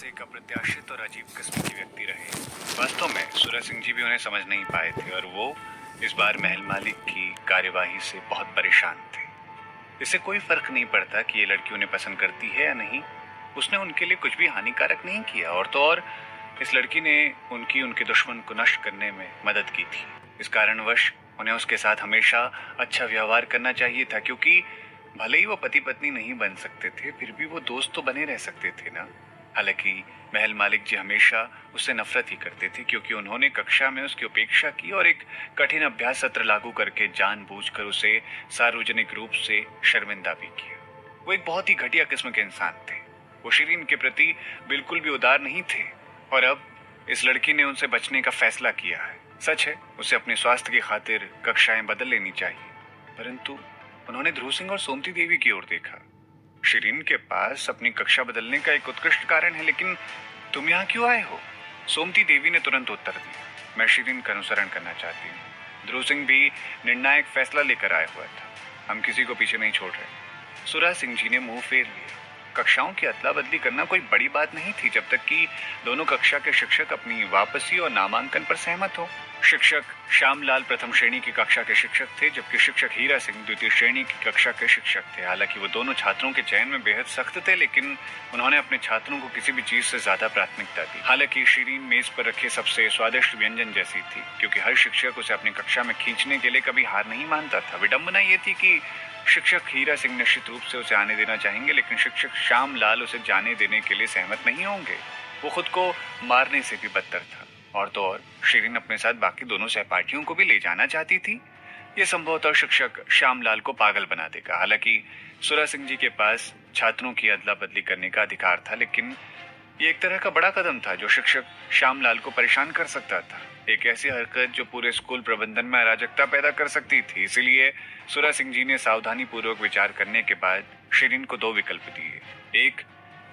एक अप्रत्याशित और अजीब किस्म की व्यक्ति रहे। वास्तव में सूरज सिंह जी भी उन्हें समझ नहीं पाए थे और वो इस बार महल मालिक की कार्यवाही से बहुत परेशान थे। इससे कोई फर्क नहीं पड़ता कि ये लड़की उन्हें पसंद करती है या नहीं, उसने उनके लिए कुछ भी हानिकारक नहीं किया, और तो और इस लड़की ने उनके दुश्मन को नष्ट करने में मदद की थी। इस कारणवश उन्हें उसके साथ हमेशा अच्छा व्यवहार करना चाहिए था, क्योंकि भले ही वो पति पत्नी नहीं बन सकते थे, फिर भी वो दोस्त तो बने रह सकते थे ना। हालांकि महल मालिक जी हमेशा उससे नफरत ही करते थे, क्योंकि उन्होंने कक्षा में उसकी उपेक्षा की और एक कठिन अभ्यास सत्र लागू करके जानबूझकर उसे सार्वजनिक रूप से शर्मिंदा भी किया। वो एक बहुत ही घटिया किस्म के इंसान थे। वो शिरीन के प्रति बिल्कुल भी उदार नहीं थे, और अब इस लड़की ने उनसे बचने का फैसला किया है। सच है, उसे अपने स्वास्थ्य की खातिर कक्षाएं बदल लेनी चाहिए, परंतु उन्होंने ध्रुव सिंह और सोमती देवी की ओर देखा। शिरीन के पास अपनी कक्षा बदलने का एक उत्कृष्ट कारण है, लेकिन तुम यहाँ क्यों आए हो? सोमती देवी ने तुरंत उत्तर दिया, मैं शिरीन का अनुसरण करना चाहती हूँ। ध्रुव सिंह भी निर्णायक फैसला लेकर आया हुआ था, हम किसी को पीछे नहीं छोड़ रहे। सूरज सिंह जी ने मुंह फेर लिया। कक्षाओं की अदला बदली करना कोई बड़ी बात नहीं थी, जब तक कि दोनों कक्षा के शिक्षक अपनी वापसी और नामांकन पर सहमत हो। शिक्षक श्यामलाल प्रथम श्रेणी की कक्षा के शिक्षक थे, जबकि शिक्षक हीरा सिंह द्वितीय श्रेणी की कक्षा के शिक्षक थे। हालांकि वो दोनों छात्रों के चयन में बेहद सख्त थे, लेकिन उन्होंने अपने छात्रों को किसी भी चीज से ज्यादा प्राथमिकता दी। हालांकि शिरीन मेज पर रखे सबसे स्वादिष्ट व्यंजन जैसी थी, क्योंकि हर शिक्षक उसे अपनी कक्षा में खींचने के लिए कभी हार नहीं मानता था। विडंबना ये थी कि शिक्षक हीरा सिंह निश्चित रूप से उसे आने देना चाहेंगे, लेकिन शिक्षक श्यामलाल उसे जाने देने के लिए सहमत नहीं होंगे। वो खुद को मारने से भी बदतर था, और तो और शिरीन अपने साथ बाकी दोनों सहपाठियों को भी ले जाना चाहती थी। ये संभवतः शिक्षक श्यामलाल को पागल बना देगा। हालांकि सूरज सिंह जी के पास छात्रों की अदला बदली करने का अधिकार था, लेकिन ये एक तरह का बड़ा कदम था जो शिक्षक श्यामलाल को परेशान कर सकता था। एक ऐसी हरकत जो पूरे स्कूल प्रबंधन में अराजकता पैदा कर सकती थी। इसीलिए सूरज सिंह जी ने सावधानी पूर्वक विचार करने के बाद शिरीन को दो विकल्प दिए। एक,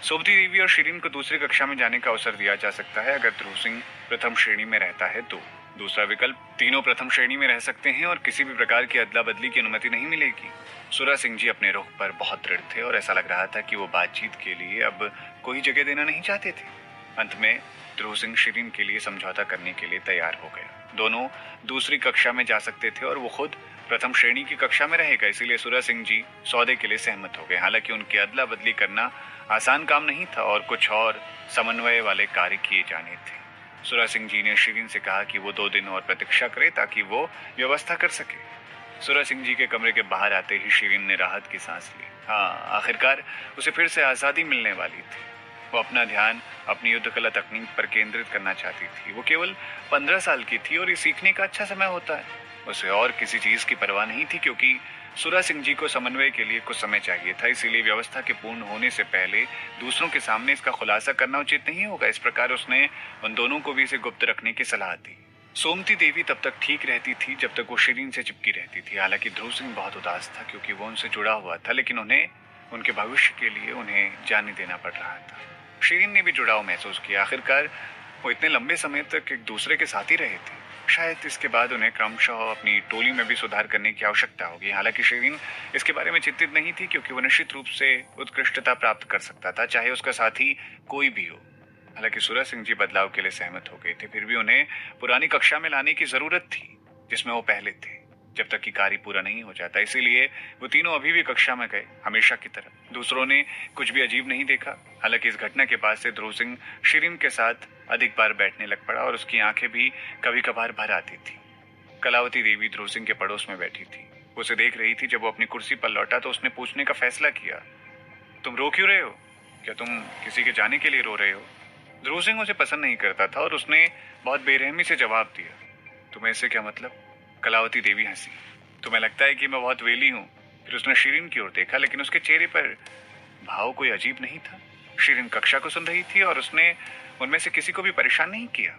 सोमती देवी और शिरीन को दूसरी कक्षा में जाने का अवसर दिया जा सकता है अगर ध्रुव सिंह प्रथम श्रेणी में रहता है तो। दूसरा विकल्प, तीनों प्रथम श्रेणी में रह सकते हैं और किसी भी प्रकार की अदला बदली की अनुमति नहीं मिलेगी। सूरज सिंह जी अपने रुख पर बहुत दृढ़ थे और ऐसा लग रहा था कि वो बातचीत के लिए अब कोई जगह देना नहीं चाहते थे। अंत में ध्रुव सिंह शिरीन के लिए समझौता करने के लिए तैयार हो गया। दोनों दूसरी कक्षा में जा सकते थे और वो खुद प्रथम श्रेणी की कक्षा में रहेगा, इसीलिए सूरज सिंह जी सौदे के लिए सहमत हो गए। हालांकि उनकी अदला बदली करना आसान काम नहीं था और कुछ और समन्वय वाले कार्य किए जाने थे। सूरज सिंह जी ने शिरीन से कहा कि वो 2 दिन और प्रतीक्षा करे ताकि वो व्यवस्था कर सके। सूरज सिंह जी के कमरे के बाहर आते ही शिरीन ने राहत की सांस ली। हाँ, आखिरकार उसे फिर से आज़ादी मिलने वाली थी। वो अपना ध्यान अपनी युद्ध कला तकनीक पर केंद्रित करना चाहती थी। वो केवल 15 साल की थी और ये सीखने का अच्छा समय होता है। उसे और किसी चीज की परवाह नहीं थी, क्योंकि सूरज सिंह जी को समन्वय के लिए कुछ समय चाहिए था। इसीलिए व्यवस्था के पूर्ण होने से पहले दूसरों के सामने इसका खुलासा करना उचित नहीं होगा। इस प्रकार उसने उन दोनों को भी इसे गुप्त रखने की सलाह दी। सोमती देवी तब तक ठीक रहती थी जब तक वो शिरीन से चिपकी रहती थी। हालांकि ध्रुव सिंह बहुत उदास था, क्योंकि वो उनसे जुड़ा हुआ था, लेकिन उन्हें उनके भविष्य के लिए उन्हें जाने देना पड़ रहा था। शिरीन ने भी जुड़ाव महसूस किया। आखिरकार वो इतने लंबे समय तक एक दूसरे के साथ ही रहे थे। शायद इसके बाद उन्हें क्रमशः अपनी टोली में भी सुधार करने की आवश्यकता होगी। हालांकि शिरीन इसके बारे में चिंतित नहीं थी, क्योंकि वो निश्चित रूप से उत्कृष्टता प्राप्त कर सकता था, चाहे उसका साथी कोई भी हो। हालांकि सूरज सिंह जी बदलाव के लिए सहमत हो गए थे, फिर भी उन्हें पुरानी कक्षा में लाने की जरूरत थी जिसमें वो पहले थे, जब तक कि कार्य पूरा नहीं हो जाता। इसीलिए वो तीनों अभी भी कक्षा में गए, हमेशा की तरह। दूसरों ने कुछ भी अजीब नहीं देखा। हालांकि इस घटना के बाद से ध्रुव सिंह शिरीन के साथ अधिक बार बैठने लग पड़ा और उसकी आंखें भी कभी कभार भर आती थी। कलावती देवी ध्रुव सिंह के पड़ोस में बैठी थी। वो उसे देख रही थी। जब वो अपनी कुर्सी पर लौटा तो उसने पूछने का फैसला किया, तुम रो क्यों रहे हो? क्या तुम किसी के जाने के लिए रो रहे हो? ध्रुव सिंह उसे पसंद नहीं करता था और उसने बहुत बेरहमी से जवाब दिया, तुम्हें इससे क्या मतलब? कलावती देवी हंसी, तुम्हें लगता है कि मैं बहुत वेली हूँ? फिर उसने शिरीन की ओर देखा, लेकिन उसके चेहरे पर भाव कोई अजीब नहीं था। शिरीन कक्षा को सुन रही थी और उसने उनमें से किसी को भी परेशान नहीं किया।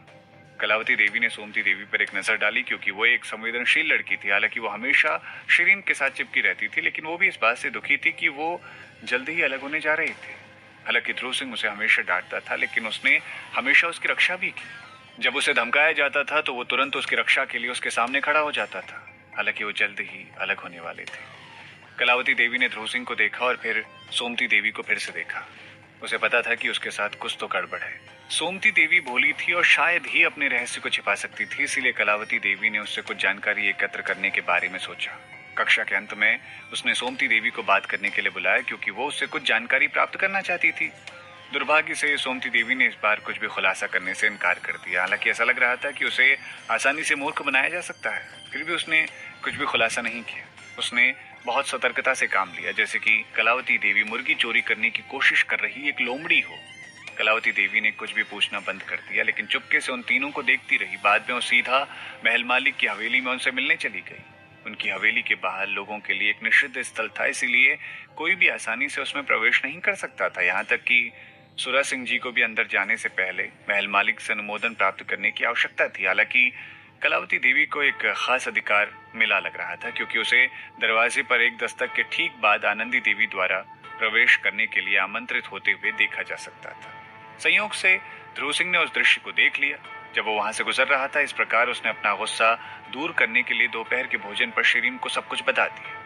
कलावती देवी ने सोमती देवी पर एक नजर डाली, क्योंकि वो एक संवेदनशील लड़की थी। हालांकि वो हमेशा शिरीन के साथ चिपकी रहती थी, लेकिन वो भी इस बात से दुखी थी कि वो जल्दी ही अलग होने जा रहे थे। हालांकि ध्रुव सिंह उसे हमेशा डांटता था, लेकिन उसने हमेशा उसकी रक्षा भी की। जब उसे धमकाया जाता था तो वो तुरंत उसकी रक्षा के लिए उसके सामने खड़ा हो जाता था। हालांकि वो जल्द ही अलग होने वाले थे। कलावती देवी ने ध्रुव सिंह को देखा और फिर सोमती देवी को फिर से देखा। उसे पता था कि उसके साथ कुछ तो गड़बड़ है। सोमती देवी भोली थी और शायद ही अपने रहस्य को छिपा सकती थी, इसीलिए कलावती देवी ने उससे कुछ जानकारी एकत्र करने के बारे में सोचा। कक्षा के अंत में उसने सोमती देवी को बात करने के लिए बुलाया क्योंकि वो उससे कुछ जानकारी प्राप्त करना चाहती थी। दुर्भाग्य से सोमती देवी ने इस बार कुछ भी खुलासा करने से इनकार कर दिया। हालांकि ऐसा लग रहा था कि उसे आसानी से मूर्ख बनाया जा सकता है, फिर भी उसने कुछ भी खुलासा नहीं किया। उसने बहुत सतर्कता से काम लिया, जैसे कि कलावती देवी मुर्गी चोरी करने की कोशिश कर रही एक लोमड़ी हो। कलावती देवी ने कुछ भी पूछना बंद कर दिया, लेकिन चुपके से उन तीनों को देखती रही। बाद में वो सीधा महल मालिक की हवेली में उनसे मिलने चली गई। उनकी हवेली के बाहर लोगों के लिए एक निषिद्ध स्थल था, इसीलिए कोई भी आसानी से उसमें प्रवेश नहीं कर सकता था। यहाँ तक कि सुरा सिंह जी को भी अंदर जाने से पहले महल मालिक से अनुमोदन प्राप्त करने की आवश्यकता थी। हालांकि कलावती देवी को एक खास अधिकार मिला लग रहा था, क्योंकि उसे दरवाजे पर एक दस्तक के ठीक बाद आनंदी देवी द्वारा प्रवेश करने के लिए आमंत्रित होते हुए देखा जा सकता था। संयोग से ध्रुव सिंह ने उस दृश्य को देख लिया जब वो वहां से गुजर रहा था। इस प्रकार उसने अपना गुस्सा दूर करने के लिए दोपहर के भोजन पर शिरीन को सब कुछ बता दिया।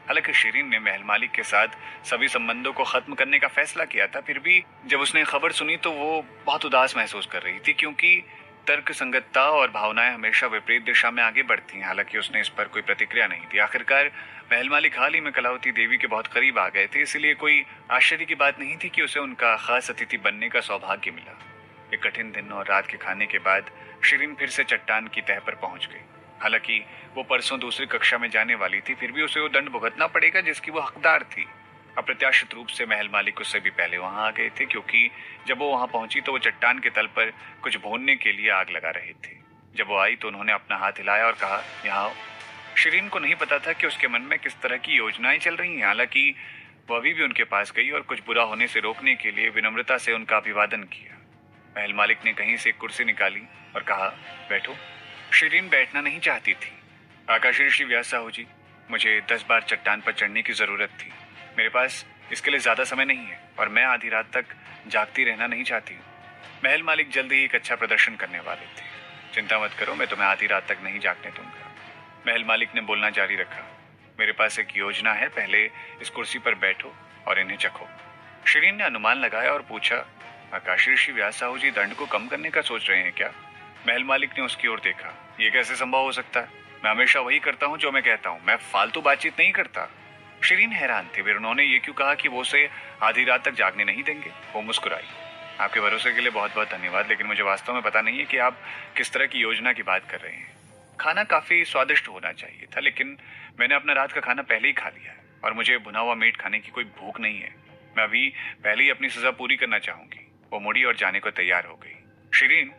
हालांकि शिरीन ने महल मालिक के साथ सभी संबंधों को खत्म करने का फैसला किया था, फिर भी जब उसने खबर सुनी तो वो बहुत उदास महसूस कर रही थी, क्योंकि तर्क संगतता और भावनाएं हमेशा विपरीत दिशा में आगे बढ़ती हैं। हालांकि उसने इस पर कोई प्रतिक्रिया नहीं दी। आखिरकार महल मालिक हाल ही में कलावती देवी के बहुत करीब आ गए थे, इसलिए कोई आश्चर्य की बात नहीं थी कि उसे उनका खास अतिथि बनने का सौभाग्य मिला। एक कठिन दिन और रात के खाने के बाद शिरीन फिर से चट्टान की तह पर पहुंच गई। हालांकि वो परसों दूसरी कक्षा में जाने वाली थी, फिर भी उसे वो दंड भुगतना पड़ेगा जिसकी वो हकदार थी। अप्रत्याशित रूप से महल मालिक उससे भी पहले वहां आ गए थे, क्योंकि जब वो वहां पहुंची तो वो चट्टान के तल पर कुछ भूनने के लिए आग लगा रहे थे। जब वो आई तो उन्होंने अपना हाथ हिलाया और कहा, यहाँ आओ। शिरीन को नहीं पता था कि उसके मन में किस तरह की योजनाएं चल रही हैं। हालांकि वो अभी भी उनके पास गई और कुछ बुरा होने से रोकने के लिए विनम्रता से उनका अभिवादन किया। महल मालिक ने कहीं से एक कुर्सी निकाली और कहा, बैठो। शिरीन बैठना नहीं चाहती थी। आकाश ऋषि व्यास साहू जी, मुझे 10 बार चट्टान पर चढ़ने की जरूरत थी। मेरे पास इसके लिए ज्यादा समय नहीं है और मैं आधी रात तक जागती रहना नहीं चाहती हूँ। महल मालिक जल्दी ही एक अच्छा प्रदर्शन करने वाले थे। चिंता मत करो, मैं तुम्हें आधी रात तक नहीं जागने दूंगा। महल मालिक ने बोलना जारी रखा, मेरे पास एक योजना है, पहले इस कुर्सी पर बैठो और इन्हें चखो। शिरीन ने अनुमान लगाया और पूछा, आकाश ऋषि व्यास साहू जी दंड को कम करने का सोच रहे हैं क्या? महल मालिक ने उसकी ओर देखा, ये कैसे संभव हो सकता है? मैं हमेशा वही करता हूँ जो मैं कहता हूँ, मैं फालतू बातचीत नहीं करता। शिरीन हैरान थी, फिर उन्होंने ये क्यों कहा कि वो उसे आधी रात तक जागने नहीं देंगे। वो मुस्कुराई, आपके भरोसे के लिए बहुत बहुत धन्यवाद, लेकिन मुझे वास्तव में पता नहीं है कि आप किस तरह की योजना की बात कर रहे हैं। खाना काफी स्वादिष्ट होना चाहिए था, लेकिन मैंने अपना रात का खाना पहले ही खा लिया है और मुझे भुना हुआ मीट खाने की कोई भूख नहीं है। मैं अभी पहले ही अपनी सजा पूरी करना चाहूंगी। वो मुड़ी और जाने को तैयार हो गई। शिरीन,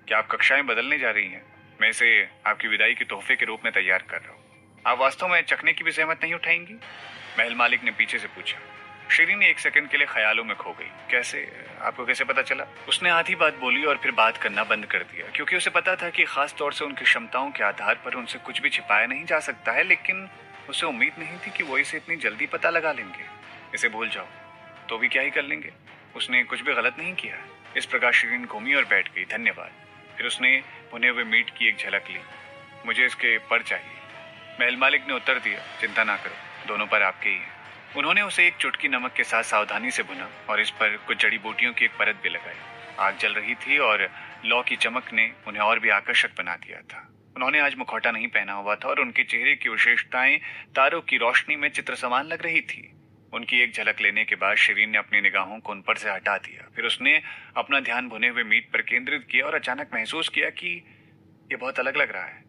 क्या आप कक्षाएं बदलने जा रही हैं? मैं इसे आपकी विदाई के तोहफे के रूप में तैयार कर रहा हूँ। आप वास्तव में चखने की भी सहमत नहीं उठाएंगी? महल मालिक ने पीछे से पूछा। शिरीन एक सेकंड के लिए ख्यालों में खो गई। कैसे? आपको कैसे पता चला? उसने आधी बात बोली और फिर बात करना बंद कर दिया, क्योंकि उसे पता था कि खास तौर से उनकी क्षमताओं के आधार पर उनसे कुछ भी छिपाया नहीं जा सकता है, लेकिन उसे उम्मीद नहीं थी कि वो इसे इतनी जल्दी पता लगा लेंगे। इसे भूल जाओ तो भी क्या ही कर लेंगे, उसने कुछ भी गलत नहीं किया। इस प्रकार शिरीन घूमी और बैठ गई। धन्यवाद। फिर उसने भुने हुए मीट की एक झलक ली। मुझे इसके पर चाहिए। महल मालिक ने उत्तर दिया, चिंता ना करो, दोनों पर आपके ही हैं। उन्होंने उसे एक चुटकी नमक के साथ सावधानी से भुना और इस पर कुछ जड़ी बूटियों की एक परत भी लगाई। आग जल रही थी और लौ की चमक ने उन्हें और भी आकर्षक बना दिया था। उन्होंने आज मुखौटा नहीं पहना हुआ था और उनके चेहरे की विशेषताएं तारों की रोशनी में चित्र समान लग रही थी। उनकी एक झलक लेने के बाद शिरीन ने अपनी निगाहों को उन पर से हटा दिया। फिर उसने अपना ध्यान भुने हुए मीट पर केंद्रित किया और अचानक महसूस किया कि यह बहुत अलग लग रहा है।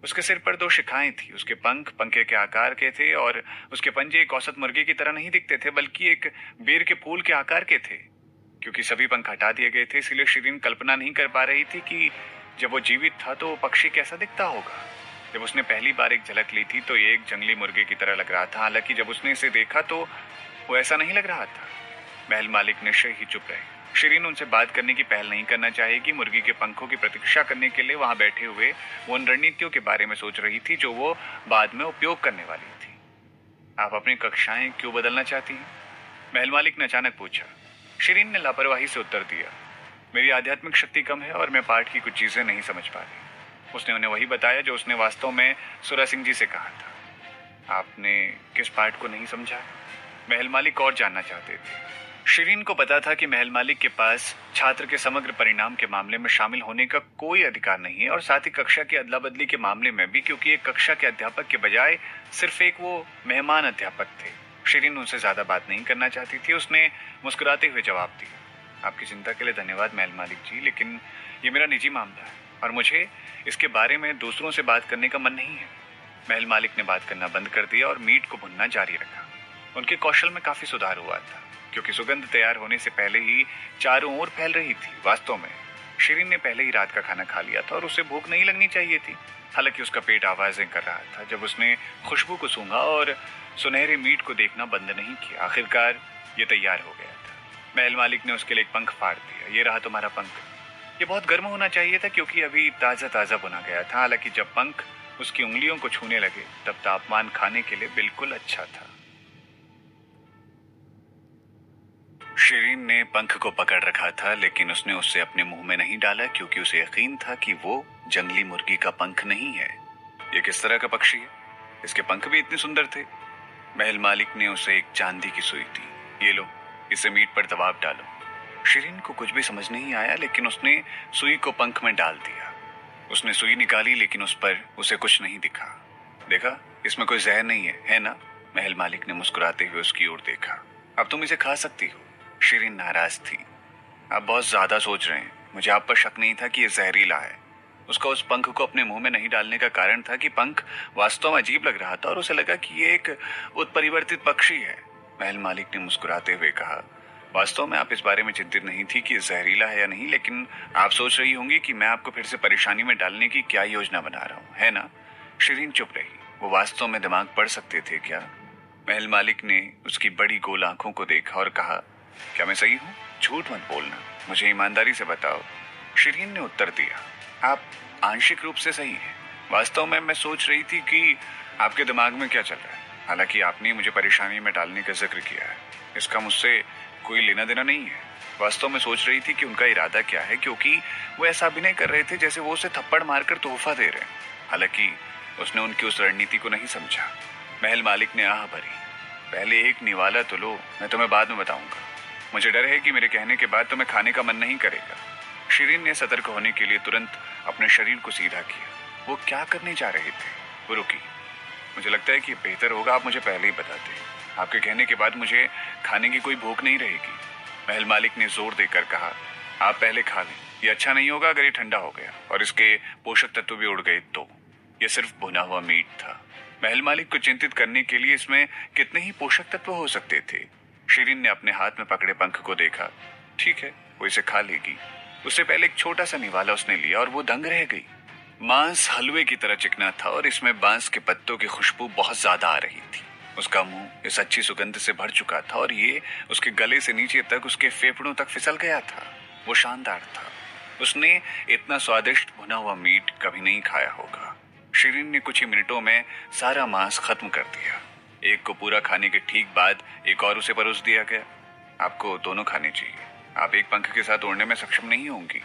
उसके सिर पर 2 शिखाएं थी। उसके पंख पंखे के आकार के थे और उसके पंजे एक औसत मुर्गे की तरह नहीं दिखते थे, बल्कि एक बेर के फूल के आकार के थे। क्योंकि सभी पंख हटा दिए गए थे, इसलिए शिरीन कल्पना नहीं कर पा रही थी कि जब वो जीवित था तो वो पक्षी कैसा दिखता होगा। जब उसने पहली बार एक झलक ली थी तो ये एक जंगली मुर्गे की तरह लग रहा था। हालांकि जब उसने इसे देखा तो वो ऐसा नहीं लग रहा था। महल मालिक निश्चय ही चुप रहे। शिरीन उनसे बात करने की पहल नहीं करना चाहेगी। मुर्गी के पंखों की प्रतीक्षा करने के लिए वहां बैठे हुए वो उन रणनीतियों के बारे में सोच रही थी जो वो बाद में उपयोग करने वाली थी। आप अपनी कक्षाएं क्यों बदलना चाहती हैं? महल मालिक ने अचानक पूछा। शिरीन ने लापरवाही से उत्तर दिया, मेरी आध्यात्मिक शक्ति कम है और मैं पाठ की कुछ चीजें नहीं समझ पा रही। उसने उन्हें वही बताया जो उसने वास्तव में सुरा सिंह जी से कहा था। आपने किस पाठ को नहीं समझा? महल मालिक और जानना चाहते थे। शिरीन को पता था कि महल मालिक के पास छात्र के समग्र परिणाम के मामले में शामिल होने का कोई अधिकार नहीं है और साथ ही कक्षा की अदला बदली के मामले में भी, क्योंकि एक कक्षा के अध्यापक के बजाय सिर्फ एक वो मेहमान अध्यापक थे। शिरीन उनसे ज्यादा बात नहीं करना चाहती थी। उसने मुस्कुराते हुए जवाब दिया, आपकी चिंता के लिए धन्यवाद महल मालिक जी, लेकिन ये मेरा निजी मामला है और मुझे इसके बारे में दूसरों से बात करने का मन नहीं है। महल मालिक ने बात करना बंद कर दिया और मीट को भुनना जारी रखा। उनके कौशल में काफी सुधार हुआ था, क्योंकि सुगंध तैयार होने से पहले ही चारों ओर फैल रही थी। वास्तव में शिरीन ने पहले ही रात का खाना खा लिया था और उसे भूख नहीं लगनी चाहिए थी। हालांकि उसका पेट आवाजें कर रहा था जब उसने खुशबू को सूंघा और सुनहरे मीट को देखना बंद नहीं किया। आखिरकार ये तैयार हो गया था। महल मालिक ने उसके लिए एक पंख फाड़ दिया। ये रहा तुम्हारा पंख। ये बहुत गर्म होना चाहिए था क्योंकि अभी ताजा ताजा बुना गया था। हालांकि जब पंख उसकी उंगलियों को छूने लगे तब तापमान खाने के लिए बिल्कुल अच्छा था। शिरीन ने पंख को पकड़ रखा था, लेकिन उसने उसे अपने मुंह में नहीं डाला क्योंकि उसे यकीन था कि वो जंगली मुर्गी का पंख नहीं है। ये किस तरह का पक्षी है? इसके पंख भी इतने सुंदर थे। महल मालिक ने उसे एक चांदी की सुई दी। ये लो, इसे मीट पर दबाव डालो। शिरीन को कुछ भी समझ नहीं आया, लेकिन उसने सुई को पंख में डाल दिया। उसने सुई निकाली, लेकिन उस पर उसे कुछ नहीं दिखा। देखा, इसमें कोई जहर नहीं है ना? महल मालिक ने मुस्कुराते हुए उसकी ओर देखा। अब तुम इसे खा सकती हो। शिरीन नाराज थी। आप बहुत ज्यादा सोच रहे हैं। मुझे आप पर शक नहीं था कि यह जहरीला है। उसका उस पंख को अपने मुंह में नहीं डालने का कारण था कि पंख वास्तव में अजीब लग रहा था और उसे लगा कि यह एक उत्परिवर्तित पक्षी है। महल मालिक ने मुस्कुराते हुए कहा, वास्तव में आप इस बारे में चिंतित नहीं थी कि जहरीला है या नहीं, लेकिन आप सोच रही होंगी कि मैं आपको फिर से परेशानी में डालने की क्या योजना बना रहा हूं, है ना? शिरीन चुप रही। वो वास्तव में दिमाग पढ़ सकते थे क्या? महल मालिक ने उसकी बड़ी गोल आंखों को देखा और कहा, क्या मैं सही हूं? झूठ मत बोलना, मुझे ईमानदारी से बताओ। शिरीन ने उत्तर दिया, आप आंशिक रूप से सही हैं। वास्तव में मैं सोच रही थी कि आपके दिमाग में क्या चल रहा है। हालांकि आपने मुझे परेशानी में डालने का जिक्र किया है, इसका मुझसे कोई लेना देना नहीं है। वास्तव में सोच रही थी कि उनका इरादा क्या है, क्योंकि वो ऐसा अभिनय कर रहे थे जैसे वो उसे थप्पड़ मारकर तोहफा दे रहे हैं। हालांकि उसने उनकी उस रणनीति को नहीं समझा। महल मालिक ने आह भरी, पहले एक निवाला तो लो, मैं तुम्हें बाद में बताऊंगा। मुझे डर है कि मेरे कहने के बाद तुम्हें खाने का मन नहीं करेगा। शिरीन ने सतर्क होने के लिए तुरंत अपने शरीर को सीधा किया। वो क्या करने जा रहे थे? वो रुकी। मुझे लगता है कि बेहतर होगा आप मुझे पहले ही बता दें। आपके कहने के बाद मुझे खाने की कोई भूख नहीं रहेगी। महल मालिक ने जोर देकर कहा, आप पहले खा लें। ये अच्छा नहीं होगा अगर ये ठंडा हो गया और इसके पोषक तत्व भी उड़ गए तो। ये सिर्फ भुना हुआ मीट था। महल मालिक को चिंतित करने के लिए इसमें कितने ही पोषक तत्व हो सकते थे। शिरीन ने अपने हाथ में पकड़े पंख को देखा। ठीक है, वो इसे खा लेगी। उससे पहले एक छोटा सा निवाला उसने लिया और वो दंग रह गई। मांस हलवे की तरह चिकना था और इसमें बांस के पत्तों की खुशबू बहुत ज्यादा आ रही थी। उसका मुंह इस अच्छी सुगंध से भर चुका था और ये उसके गले से नीचे तक उसके फेफड़ों तक फिसल गया था। वो शानदार था। उसने इतना स्वादिष्ट भुना हुआ मीट कभी नहीं खाया होगा। शिरीन ने कुछ ही मिनटों में सारा मांस खत्म कर दिया। एक को पूरा खाने के ठीक बाद एक और उसे परोस दिया गया। आपको दोनों खाने चाहिए। आप एक पंख के साथ उड़ने में सक्षम नहीं होंगी।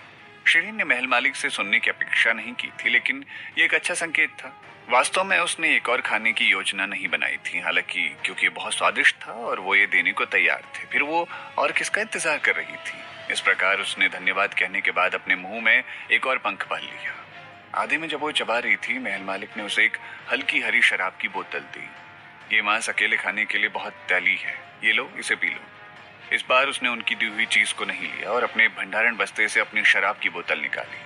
शिरीन ने महल मालिक से सुनने की अपेक्षा नहीं की थी, लेकिन ये एक अच्छा संकेत था। वास्तव में उसने एक और खाने की योजना नहीं बनाई थी, हालांकि क्योंकि बहुत स्वादिष्ट था और वो ये देने को तैयार थे, फिर वो और किसका इंतजार कर रही थी। इस प्रकार उसने धन्यवाद कहने के बाद अपने मुंह में एक और पंख भर लिया। आधे में जब वो चबा रही थी, महल मालिक ने उसे एक हल्की हरी शराब की बोतल दी। ये मांस अकेले खाने के लिए बहुत तैली है, ये लो, इसे पी लो। इस बार उसने उनकी दी हुई चीज को नहीं लिया और अपने भंडारण बस्ते से अपनी शराब की बोतल निकाली।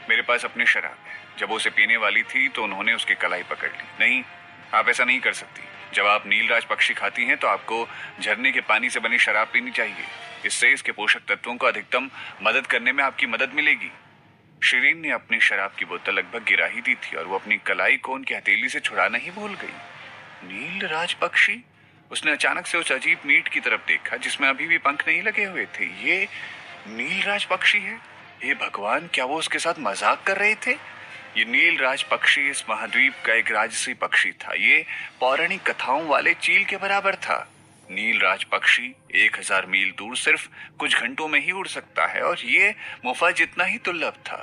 मेरे पास अपनी शराब है। जब वो उसे पीने वाली थी तो उन्होंने उसकी कलाई पकड़ ली। नहीं, आप ऐसा नहीं कर सकती। जब आप नीलराज पक्षी खाती हैं तो आपको झरने के पानी से बनी शराब पीनी चाहिए। इससे इसके पोषक तत्वों को अधिकतम मदद करने में आपकी मदद मिलेगी। शिरीन ने अपनी शराब की बोतल लगभग गिरा ही दी थी और वो अपनी कलाई को उनकी हथेली से छुड़ाना ही भूल गई। नीलराज पक्षी? उसने अचानक से उस अजीब मीट की तरफ देखा जिसमें अभी भी पंख नहीं लगे हुए थे। ये नीलराज पक्षी है। हे भगवान, क्या वो उसके साथ मजाक कर रहे थे? ये नीलराज पक्षी इस महाद्वीप का एक राजसी पक्षी था। ये पौराणिक कथाओं वाले चील के बराबर था। नीलराज पक्षी 1000 मील दूर सिर्फ कुछ घंटों में ही उड़ सकता है और ये मुफा जितना ही दुर्लभ था।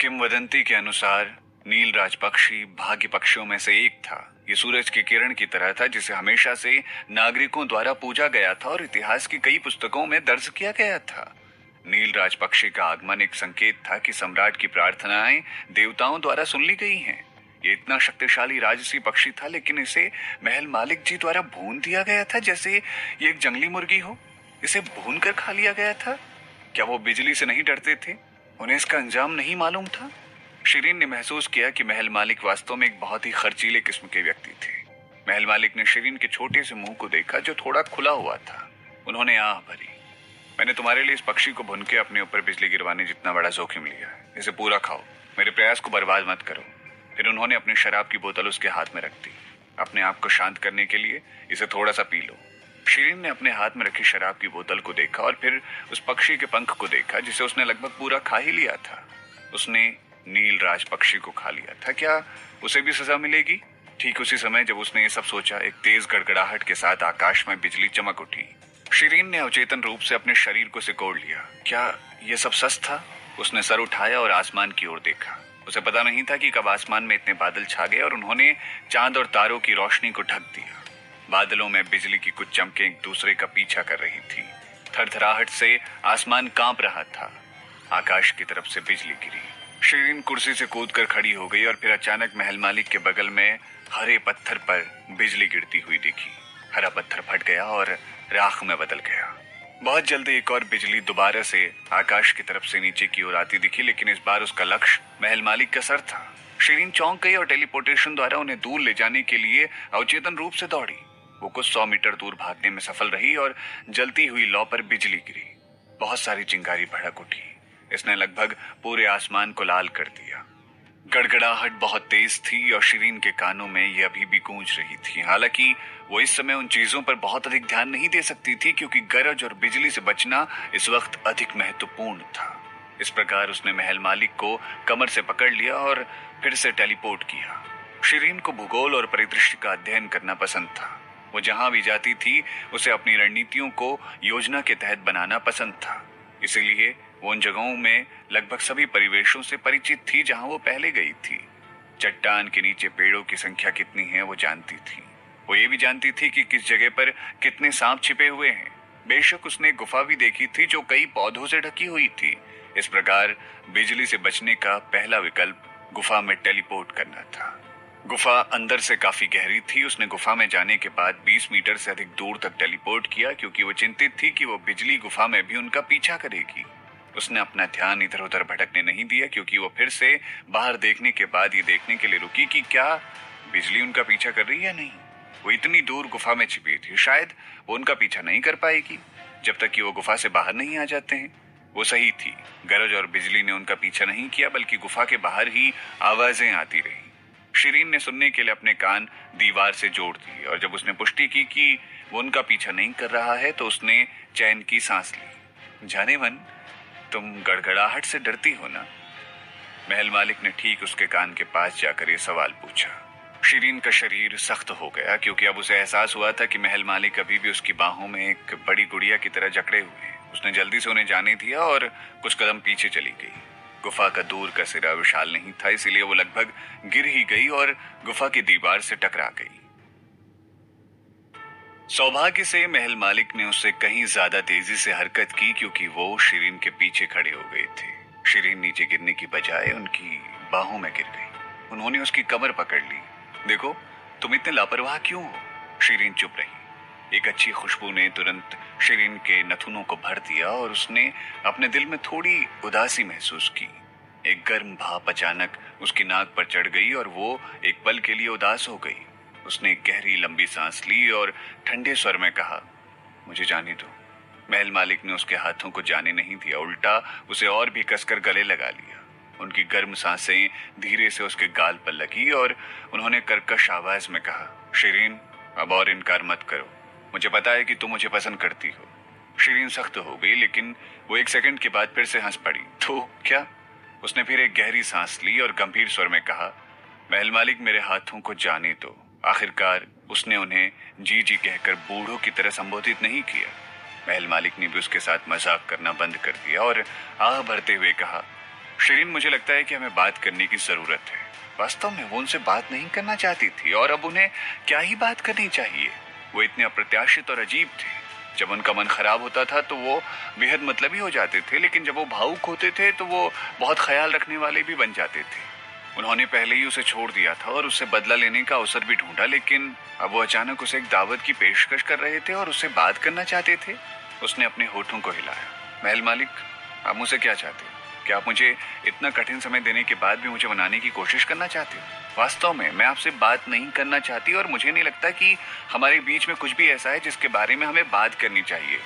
किंवदंती के अनुसार नीलराज पक्षी भाग्य पक्षियों में से एक था। ये सूरज की किरण की तरह था जिसे हमेशा से नागरिकों द्वारा पूजा गया था और इतिहास की कई पुस्तकों में दर्ज किया गया था। नीलराज पक्षी का आगमन एक संकेत था कि सम्राट की प्रार्थनाएं देवताओं द्वारा सुन ली गई हैं। ये इतना शक्तिशाली राजसी पक्षी था, लेकिन इसे महल मालिक जी द्वारा भून दिया गया था जैसे ये एक जंगली मुर्गी हो। इसे भून कर खा लिया गया था। क्या वो बिजली से नहीं डरते थे? उन्हें इसका अंजाम नहीं मालूम था? शिरीन ने महसूस किया कि महल मालिक वास्तव में एक बहुत ही खर्चीले किस्म के व्यक्ति थे। महल मालिक ने शिरीन के छोटे से मुंह को देखा जो थोड़ा खुला हुआ था। उन्होंने आह भरी। मैंने तुम्हारे लिए इस पक्षी को भून के अपने ऊपर बिजली गिरवाने जितना बड़ा जोखिम लिया है। इसे पूरा खाओ, मेरे प्रयास को बर्बाद मत करो। फिर उन्होंने अपनी शराब की बोतल उसके हाथ में रख दी। अपने आप को शांत करने के लिए इसे थोड़ा सा पी लो। शिरीन ने अपने हाथ में रखी शराब की बोतल को देखा और फिर उस पक्षी के पंख को देखा जिसे उसने लगभग पूरा खा ही लिया था। उसने नीलराज पक्षी को खा लिया था। क्या उसे भी सजा मिलेगी? ठीक उसी समय जब उसने ये सब सोचा, एक तेज गड़गड़ाहट के साथ आकाश में बिजली चमक उठी। शिरीन ने अवचेतन रूप से अपने शरीर को सिकोड़ लिया। क्या ये सब सच था? उसने सर उठाया और आसमान की ओर देखा। उसे पता नहीं था कि कब आसमान में इतने बादल छा गए और उन्होंने चांद और तारों की रोशनी को ढक दिया। बादलों में बिजली की कुछ चमकें एक दूसरे का पीछा कर रही थी। थरथराहट से आसमान कांप रहा था। आकाश की तरफ से बिजली गिरी। शिरीन कुर्सी से कूदकर खड़ी हो गई और फिर अचानक महल मालिक के बगल में हरे पत्थर पर बिजली गिरती हुई दिखी। हरा पत्थर फट गया और राख में बदल गया। बहुत जल्दी एक और बिजली दोबारा से आकाश की तरफ से नीचे की ओर आती दिखी, लेकिन इस बार उसका लक्ष्य महल मालिक का सर था। शिरीन चौंक गई और टेलीपोर्टेशन द्वारा उन्हें दूर ले जाने के लिए अवचेतन रूप से दौड़ी। वो कुछ 100 मीटर दूर भागने में सफल रही और जलती हुई लौ पर बिजली गिरी। बहुत सारी चिंगारी भड़क उठी। इसने लगभग पूरे आसमान को लाल कर दिया। गड़गड़ाहट बहुत तेज थी और शिरीन के कानों में यह अभी भी गूंज रही थी। हालांकि वो इस समय उन चीजों पर बहुत अधिक ध्यान नहीं दे सकती थी, क्योंकि गरज और बिजली से बचना इस वक्त अधिक महत्वपूर्ण था। इस प्रकार उसने महल मालिक को कमर से पकड़ लिया और फिर से टेलीपोर्ट किया। शिरीन को भूगोल और परिदृश्य का अध्ययन करना पसंद था। वो जहां भी जाती थी उसे अपनी रणनीतियों को योजना के तहत बनाना पसंद था। इसीलिए वो उन जगहों में लगभग सभी परिवेशों से परिचित थी जहां वो पहले गई थी। चट्टान के नीचे पेड़ों की संख्या कितनी है वो जानती थी। वो ये भी जानती थी कि किस जगह पर कितने सांप छिपे हुए हैं। बेशक उसने एक गुफा भी देखी थी जो कई पौधों से ढकी हुई थी। इस प्रकार बिजली से बचने का पहला विकल्प गुफा में टेलीपोर्ट करना था। गुफा अंदर से काफी गहरी थी। उसने गुफा में जाने के बाद 20 मीटर से अधिक दूर तक टेलीपोर्ट किया, क्योंकि वो चिंतित थी कि वो बिजली गुफा में भी उनका पीछा करेगी। उसने अपना ध्यान इधर उधर भटकने नहीं दिया, क्योंकि वो फिर से बाहर देखने के बाद ये देखने के लिए रुकी कि क्या बिजली उनका पीछा कर रही है या नहीं। वो इतनी दूर गुफा में छिपी थी, शायद वो उनका पीछा नहीं कर पाएगी जब तक कि वो गुफा से बाहर नहीं आ जाते हैं। वो सही थी। गरज और बिजली ने उनका पीछा नहीं किया, बल्कि गुफा के बाहर ही आवाजें आती रही। शिरीन ने सुनने के लिए अपने कान दीवार से जोड़ दिए और जब उसने पुष्टि की कि वो उनका पीछा नहीं कर रहा है तो उसने चैन की सांस ली। जाने मन, तुम गड़गड़ाहट से डरती हो ना? महल मालिक ने ठीक उसके कान के पास जाकर ये सवाल पूछा। शिरीन का शरीर सख्त हो गया, क्योंकि अब उसे एहसास हुआ था कि महल मालिक अभी भी उसकी बाहों में एक बड़ी गुड़िया की तरह जकड़े हुए हैं। उसने जल्दी से उन्हें जाने दिया और कुछ कदम पीछे चली गई। गुफा का दूर का सिरा विशाल नहीं था, इसीलिए वो लगभग गिर ही गई और गुफा की दीवार से टकरा गई। सौभाग्य से महल मालिक ने उससे कहीं ज्यादा तेजी से हरकत की, क्योंकि वो शिरीन के पीछे खड़े हो गए थे। शिरीन नीचे गिरने की बजाय उनकी बाहों में गिर गई। उन्होंने उसकी कमर पकड़ ली। देखो, तुम इतने लापरवाह क्यों हो? शिरीन चुप रही। एक अच्छी खुशबू ने तुरंत शिरीन के नथुनों को भर दिया और उसने अपने दिल में थोड़ी उदासी महसूस की। एक गर्म भाप अचानक उसकी नाक पर चढ़ गई और वो एक पल के लिए उदास हो गई। उसने एक गहरी लंबी सांस ली और ठंडे स्वर में कहा, मुझे जाने दो। महल मालिक ने उसके हाथों को जाने नहीं दिया, उल्टा उसे और भी कसकर गले लगा लिया। उनकी गर्म सांसें धीरे से उसके गाल पर लगी और उन्होंने कर्कश आवाज में कहा, शिरीन, अब और इनकार मत करो। मुझे पता है कि तुम मुझे पसंद करती हो। शिरीन सख्त हो गई, लेकिन वो एक सेकंड के बाद फिर से हंस पड़ी। तो क्या? उसने फिर एक गहरी सांस ली और गंभीर स्वर में कहा, महल मालिक, मेरे हाथों को जाने दो। आखिरकार उसने उन्हें जी जी कहकर बूढ़ों की तरह संबोधित नहीं किया। महल मालिक ने भी उसके साथ मजाक करना बंद कर दिया और आह भरते हुए कहा, शिरीन, मुझे लगता है कि हमें बात करने की जरूरत है। वास्तव में वो उनसे बात नहीं करना चाहती थी और अब उन्हें क्या ही बात करनी चाहिए। वो इतने अप्रत्याशित और अजीब थे। जब उनका मन खराब होता था तो वो बेहद मतलबी हो जाते थे, लेकिन जब वो भावुक होते थे तो वो बहुत ख्याल रखने वाले भी बन जाते थे। उन्होंने पहले ही उसे छोड़ दिया था और उससे बदला लेने का अवसर भी ढूंढा, लेकिन अब वो अचानक उसे एक दावत की पेशकश कर रहे थे और उससे बात करना चाहते थे। उसने अपने होठों को हिलाया। महल मालिक, आप मुझसे क्या चाहते हो? क्या आप मुझे इतना कठिन समय देने के बाद भी मुझे मनाने की कोशिश करना चाहते हो? वास्तव में मैं आपसे बात नहीं करना चाहती और मुझे नहीं लगता कि हमारे बीच में कुछ भी ऐसा है जिसके बारे में हमें बात करनी चाहिए।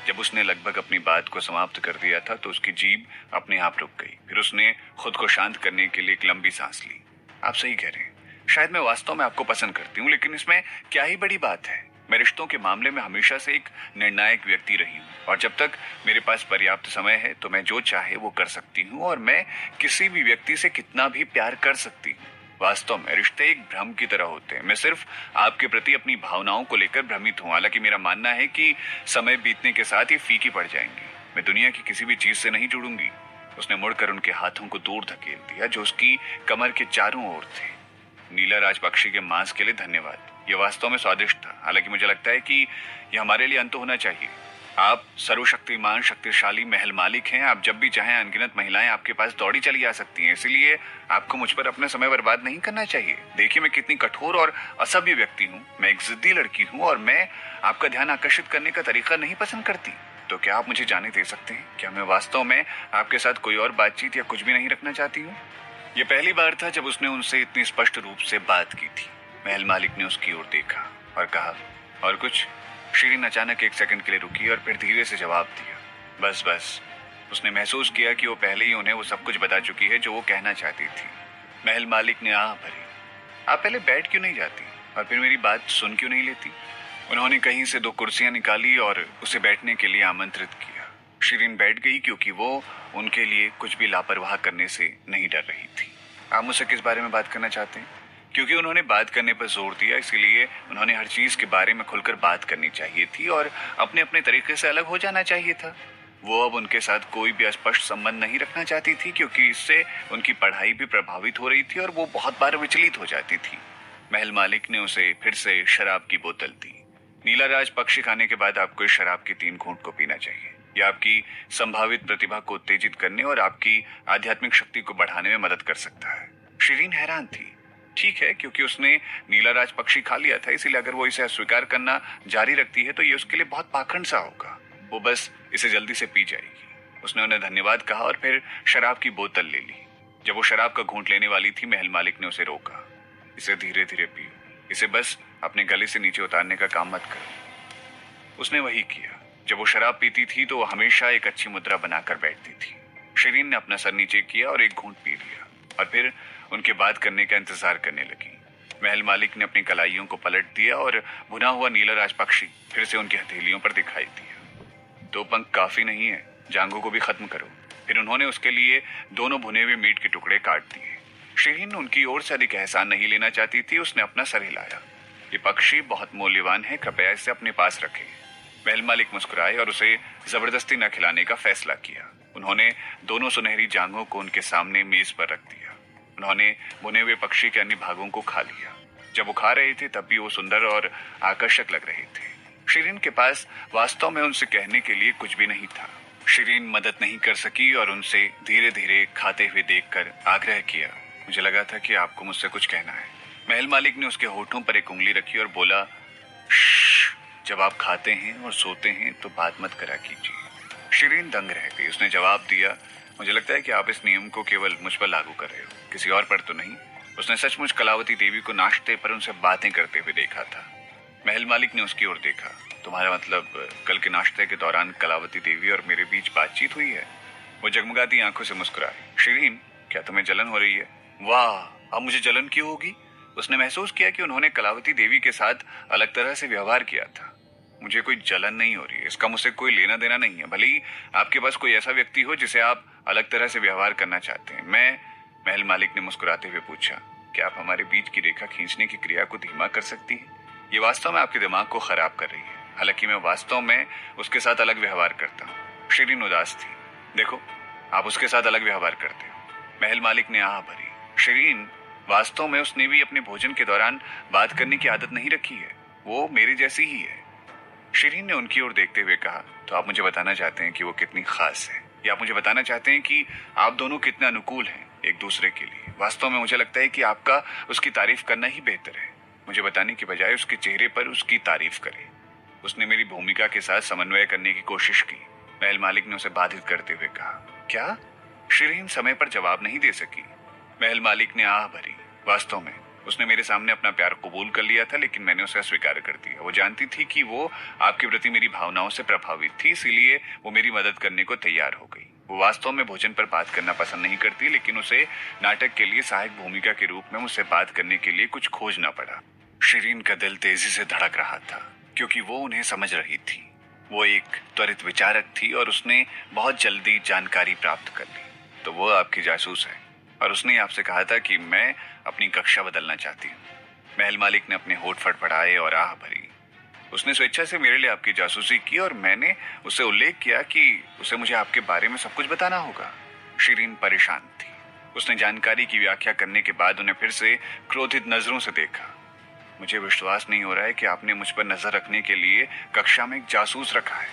जब उसने लगभग अपनी बात को समाप्त कर दिया था तो उसकी जीभ अपने आप रुक गई। फिर उसने खुद को शांत करने के लिए एक लंबी सांस ली। आप सही कह रहे हैं। शायद मैं वास्तव में आपको पसंद करती हूँ, लेकिन इसमें क्या ही बड़ी बात है। मैं रिश्तों के मामले में हमेशा से एक निर्णायक व्यक्ति रही हूँ और जब तक मेरे पास पर्याप्त समय है तो मैं जो चाहे वो कर सकती हूँ और मैं किसी भी व्यक्ति से कितना भी प्यार कर सकती हूँ। वास्तव में रिश्ते एक भ्रम की तरह होते हैं। मैं सिर्फ आपके प्रति अपनी भावनाओं को लेकर भ्रमित हूँ। हालांकि मेरा मानना है कि समय बीतने के साथ ये फीकी पड़ जाएंगी। मैं दुनिया की किसी भी चीज से नहीं जुड़ूंगी। उसने मुड़कर उनके हाथों को दूर धकेल दिया जो उसकी कमर के चारों ओर थे। नीला राजपक्षी के मांस के लिए धन्यवाद। यह वास्तव में स्वादिष्ट था। हालांकि मुझे लगता है कि यह हमारे लिए अंत होना चाहिए। आप सर्वशक्तिमान शक्तिशाली महल मालिक हैं। आप जब भी चाहें अनगिनत महिलाएं आपके पास दौड़ी चली आ सकती हैं, इसलिए आपको मुझ पर अपना समय बर्बाद नहीं करना चाहिए। देखिए, मैं कितनी कठोर और असभ्य व्यक्ति हूँ। मैं एक जिद्दी लड़की हूँ और मैं आपका ध्यान आकर्षित करने का तरीका नहीं पसंद करती। तो क्या आप मुझे जाने दे सकते हैं? क्या मैं वास्तव में आपके साथ कोई और बातचीत या कुछ भी नहीं रखना चाहती हूँ? यह पहली बार था जब उसने उनसे इतनी स्पष्ट रूप से बात की थी। महल मालिक ने उसकी ओर देखा और कहा, और कुछ? शिरीन अचानक एक सेकंड के लिए रुकी और फिर धीरे से जवाब दिया, बस बस। उसने महसूस किया कि वो पहले ही उन्हें वो सब कुछ बता चुकी है जो वो कहना चाहती थी। महल मालिक ने आह भरी, आप पहले बैठ क्यों नहीं जाती और फिर मेरी बात सुन क्यों नहीं लेती? उन्होंने कहीं से 2 कुर्सियां निकाली और उसे बैठने के लिए आमंत्रित किया। शिरीन बैठ गई क्योंकि वो उनके लिए कुछ भी लापरवाह करने से नहीं डर रही थी। आप मुझसे किस बारे में बात करना चाहते हैं? क्योंकि उन्होंने बात करने पर जोर दिया, इसीलिए उन्होंने हर चीज के बारे में खुलकर बात करनी चाहिए थी और अपने अपने तरीके से अलग हो जाना चाहिए था। वो अब उनके साथ कोई भी अस्पष्ट संबंध नहीं रखना चाहती थी क्योंकि इससे उनकी पढ़ाई भी प्रभावित हो रही थी और वो बहुत बार विचलित हो जाती थी। महल मालिक ने उसे फिर से शराब की बोतल दी। नीला राज पक्षी खाने के बाद आपको इस शराब के 3 घूंट को पीना चाहिए। यह आपकी संभावित प्रतिभा को उत्तेजित करने और आपकी आध्यात्मिक शक्ति को बढ़ाने में मदद कर सकता है। शिरीन हैरान थी। ठीक है, क्योंकि उसने नीला राज पक्षी खा लिया था, इसीलिए अगर वो इसे अस्वीकार करना जारी रखती है तो ये उसके लिए बहुत पाखंड सा होगा। वो बस इसे जल्दी से पी जाएगी। उसने उन्हें धन्यवाद कहा और फिर शराब की बोतल ले ली। जब वो शराब का घूंट लेने वाली थी, महल मालिक ने उसे रोका। इसे धीरे धीरे पियो। इसे बस अपने गले से नीचे उतारने का काम मत करो। उसने वही किया। जब वो शराब पीती थी तो वो हमेशा एक अच्छी मुद्रा बनाकर बैठती थी। शिरीन ने अपना सर नीचे किया और एक घूंट पी लिया और फिर उनके बात करने का इंतजार करने लगी। महल मालिक ने अपनी कलाइयों को पलट दिया और भुना हुआ नीला राजपक्षी फिर से उनकी हथेलियों पर दिखाई दिया। 2 पंख काफी नहीं है, जांघों को भी खत्म करो। फिर उन्होंने उसके लिए दोनों भुने हुए मीट के टुकड़े काट दिए। शिरीन उनकी ओर से अधिक एहसान नहीं लेना चाहती थी। उसने अपना सर हिलाया। ये पक्षी बहुत मूल्यवान है, कृपया इसे अपने पास रखें। महल मालिक मुस्कुराए और उसे जबरदस्ती न खिलाने का फैसला किया। उन्होंने दोनों सुनहरी जांघों को उनके सामने मेज पर रख दिया। उन्होंने भुने हुए पक्षी के अन्य भागों को खा लिया। जब वो खा रहे थे तब भी वो सुंदर और आकर्षक लग रहे थे। शिरीन के पास वास्तव में उनसे कहने के लिए कुछ भी नहीं था। शिरीन मदद नहीं कर सकी और उनसे धीरे धीरे खाते हुए देखकर आग्रह किया, मुझे लगा था कि आपको मुझसे कुछ कहना है। महल मालिक ने उसके होठों पर एक उंगली रखी और बोला, जब आप खाते हैं और सोते हैं तो बात मत करा कीजिए। शिरीन दंग रह गई। उसने जवाब दिया, मुझे लगता है कि आप इस नियम को केवल मुझ पर लागू कर रहे हो, किसी और पर तो नहीं। उसने सचमुच कलावती देवी को नाश्ते पर उनसे बातें करते हुए देखा था। महल मालिक ने उसकी ओर देखा। तुम्हारा मतलब कल के नाश्ते के दौरान कलावती देवी और मेरे बीच बातचीत हुई है? वो जगमगाती आंखों से मुस्कुराई। शिरीन, क्या तुम्हें जलन हो रही है? वाह, अब मुझे जलन क्यों होगी? उसने महसूस किया कि उन्होंने कलावती देवी के साथ अलग तरह से व्यवहार किया था। मुझे कोई जलन नहीं हो रही है, इसका मुझसे कोई लेना देना नहीं है। भले ही आपके पास कोई ऐसा व्यक्ति हो जिसे आप अलग तरह से व्यवहार करना चाहते हैं। महल मालिक ने मुस्कुराते हुए पूछा, क्या आप हमारे बीच की रेखा खींचने की क्रिया को धीमा कर सकती हैं? ये वास्तव में आपके दिमाग को खराब कर रही है। हालांकि मैं वास्तव में उसके साथ अलग व्यवहार करता हूँ। शिरीन उदास थी। देखो, आप उसके साथ अलग व्यवहार करते हो, महल मालिक ने आह भरी। शिरीन, वास्तव में उसने भी अपने भोजन के दौरान बात करने की आदत नहीं रखी है। वो मेरी जैसी ही है। शिरीन ने उनकी ओर देखते हुए कहा, तो आप मुझे बताना चाहते हैं कि वो कितनी खास है, या आप मुझे बताना चाहते हैं कि आप दोनों कितने अनुकूल हैं एक दूसरे के लिए? वास्तव में मुझे लगता है कि आपका उसकी तारीफ करना ही बेहतर है। मुझे बताने की बजाय उसके चेहरे पर उसकी तारीफ करें। उसने मेरी भूमिका के साथ समन्वय करने की कोशिश की। महल मालिक ने उसे बाधित करते हुए कहा। क्या? शिरीन समय पर जवाब नहीं दे सकी। महल मालिक ने आह भरी। वास्तव में उसने मेरे सामने अपना प्यार कबूल कर लिया था, लेकिन मैंने उसे अस्वीकार कर दिया। वो जानती थी कि वो आपके प्रति मेरी भावनाओं से प्रभावित थी, इसीलिए वो मेरी मदद करने को तैयार हो गई। वो वास्तव में भोजन पर बात करना पसंद नहीं करती, लेकिन उसे नाटक के लिए सहायक भूमिका के रूप में मुझसे बात करने के लिए कुछ खोजना पड़ा। शिरीन का दिल तेजी से धड़क रहा था, क्योंकि वो उन्हें समझ रही थी। वो एक त्वरित विचारक थी और उसने बहुत जल्दी जानकारी प्राप्त कर ली। तो वो आपकी जासूस है, और उसने आपसे कहा था कि मैं अपनी कक्षा बदलना चाहती हूँ। महल मालिक ने अपने होठ फड़फड़ाए और आह भरी। उसने स्वेच्छा से मेरे लिए आपकी जासूसी की, और मैंने उससे उल्लेख किया कि उसे मुझे आपके बारे में सब कुछ बताना होगा। शिरीन परेशान थी। उसने जानकारी की व्याख्या करने के बाद उन्हें फिर से क्रोधित नजरों से देखा। मुझे विश्वास नहीं हो रहा है कि आपने मुझ पर नजर रखने के लिए कक्षा में एक जासूस रखा है।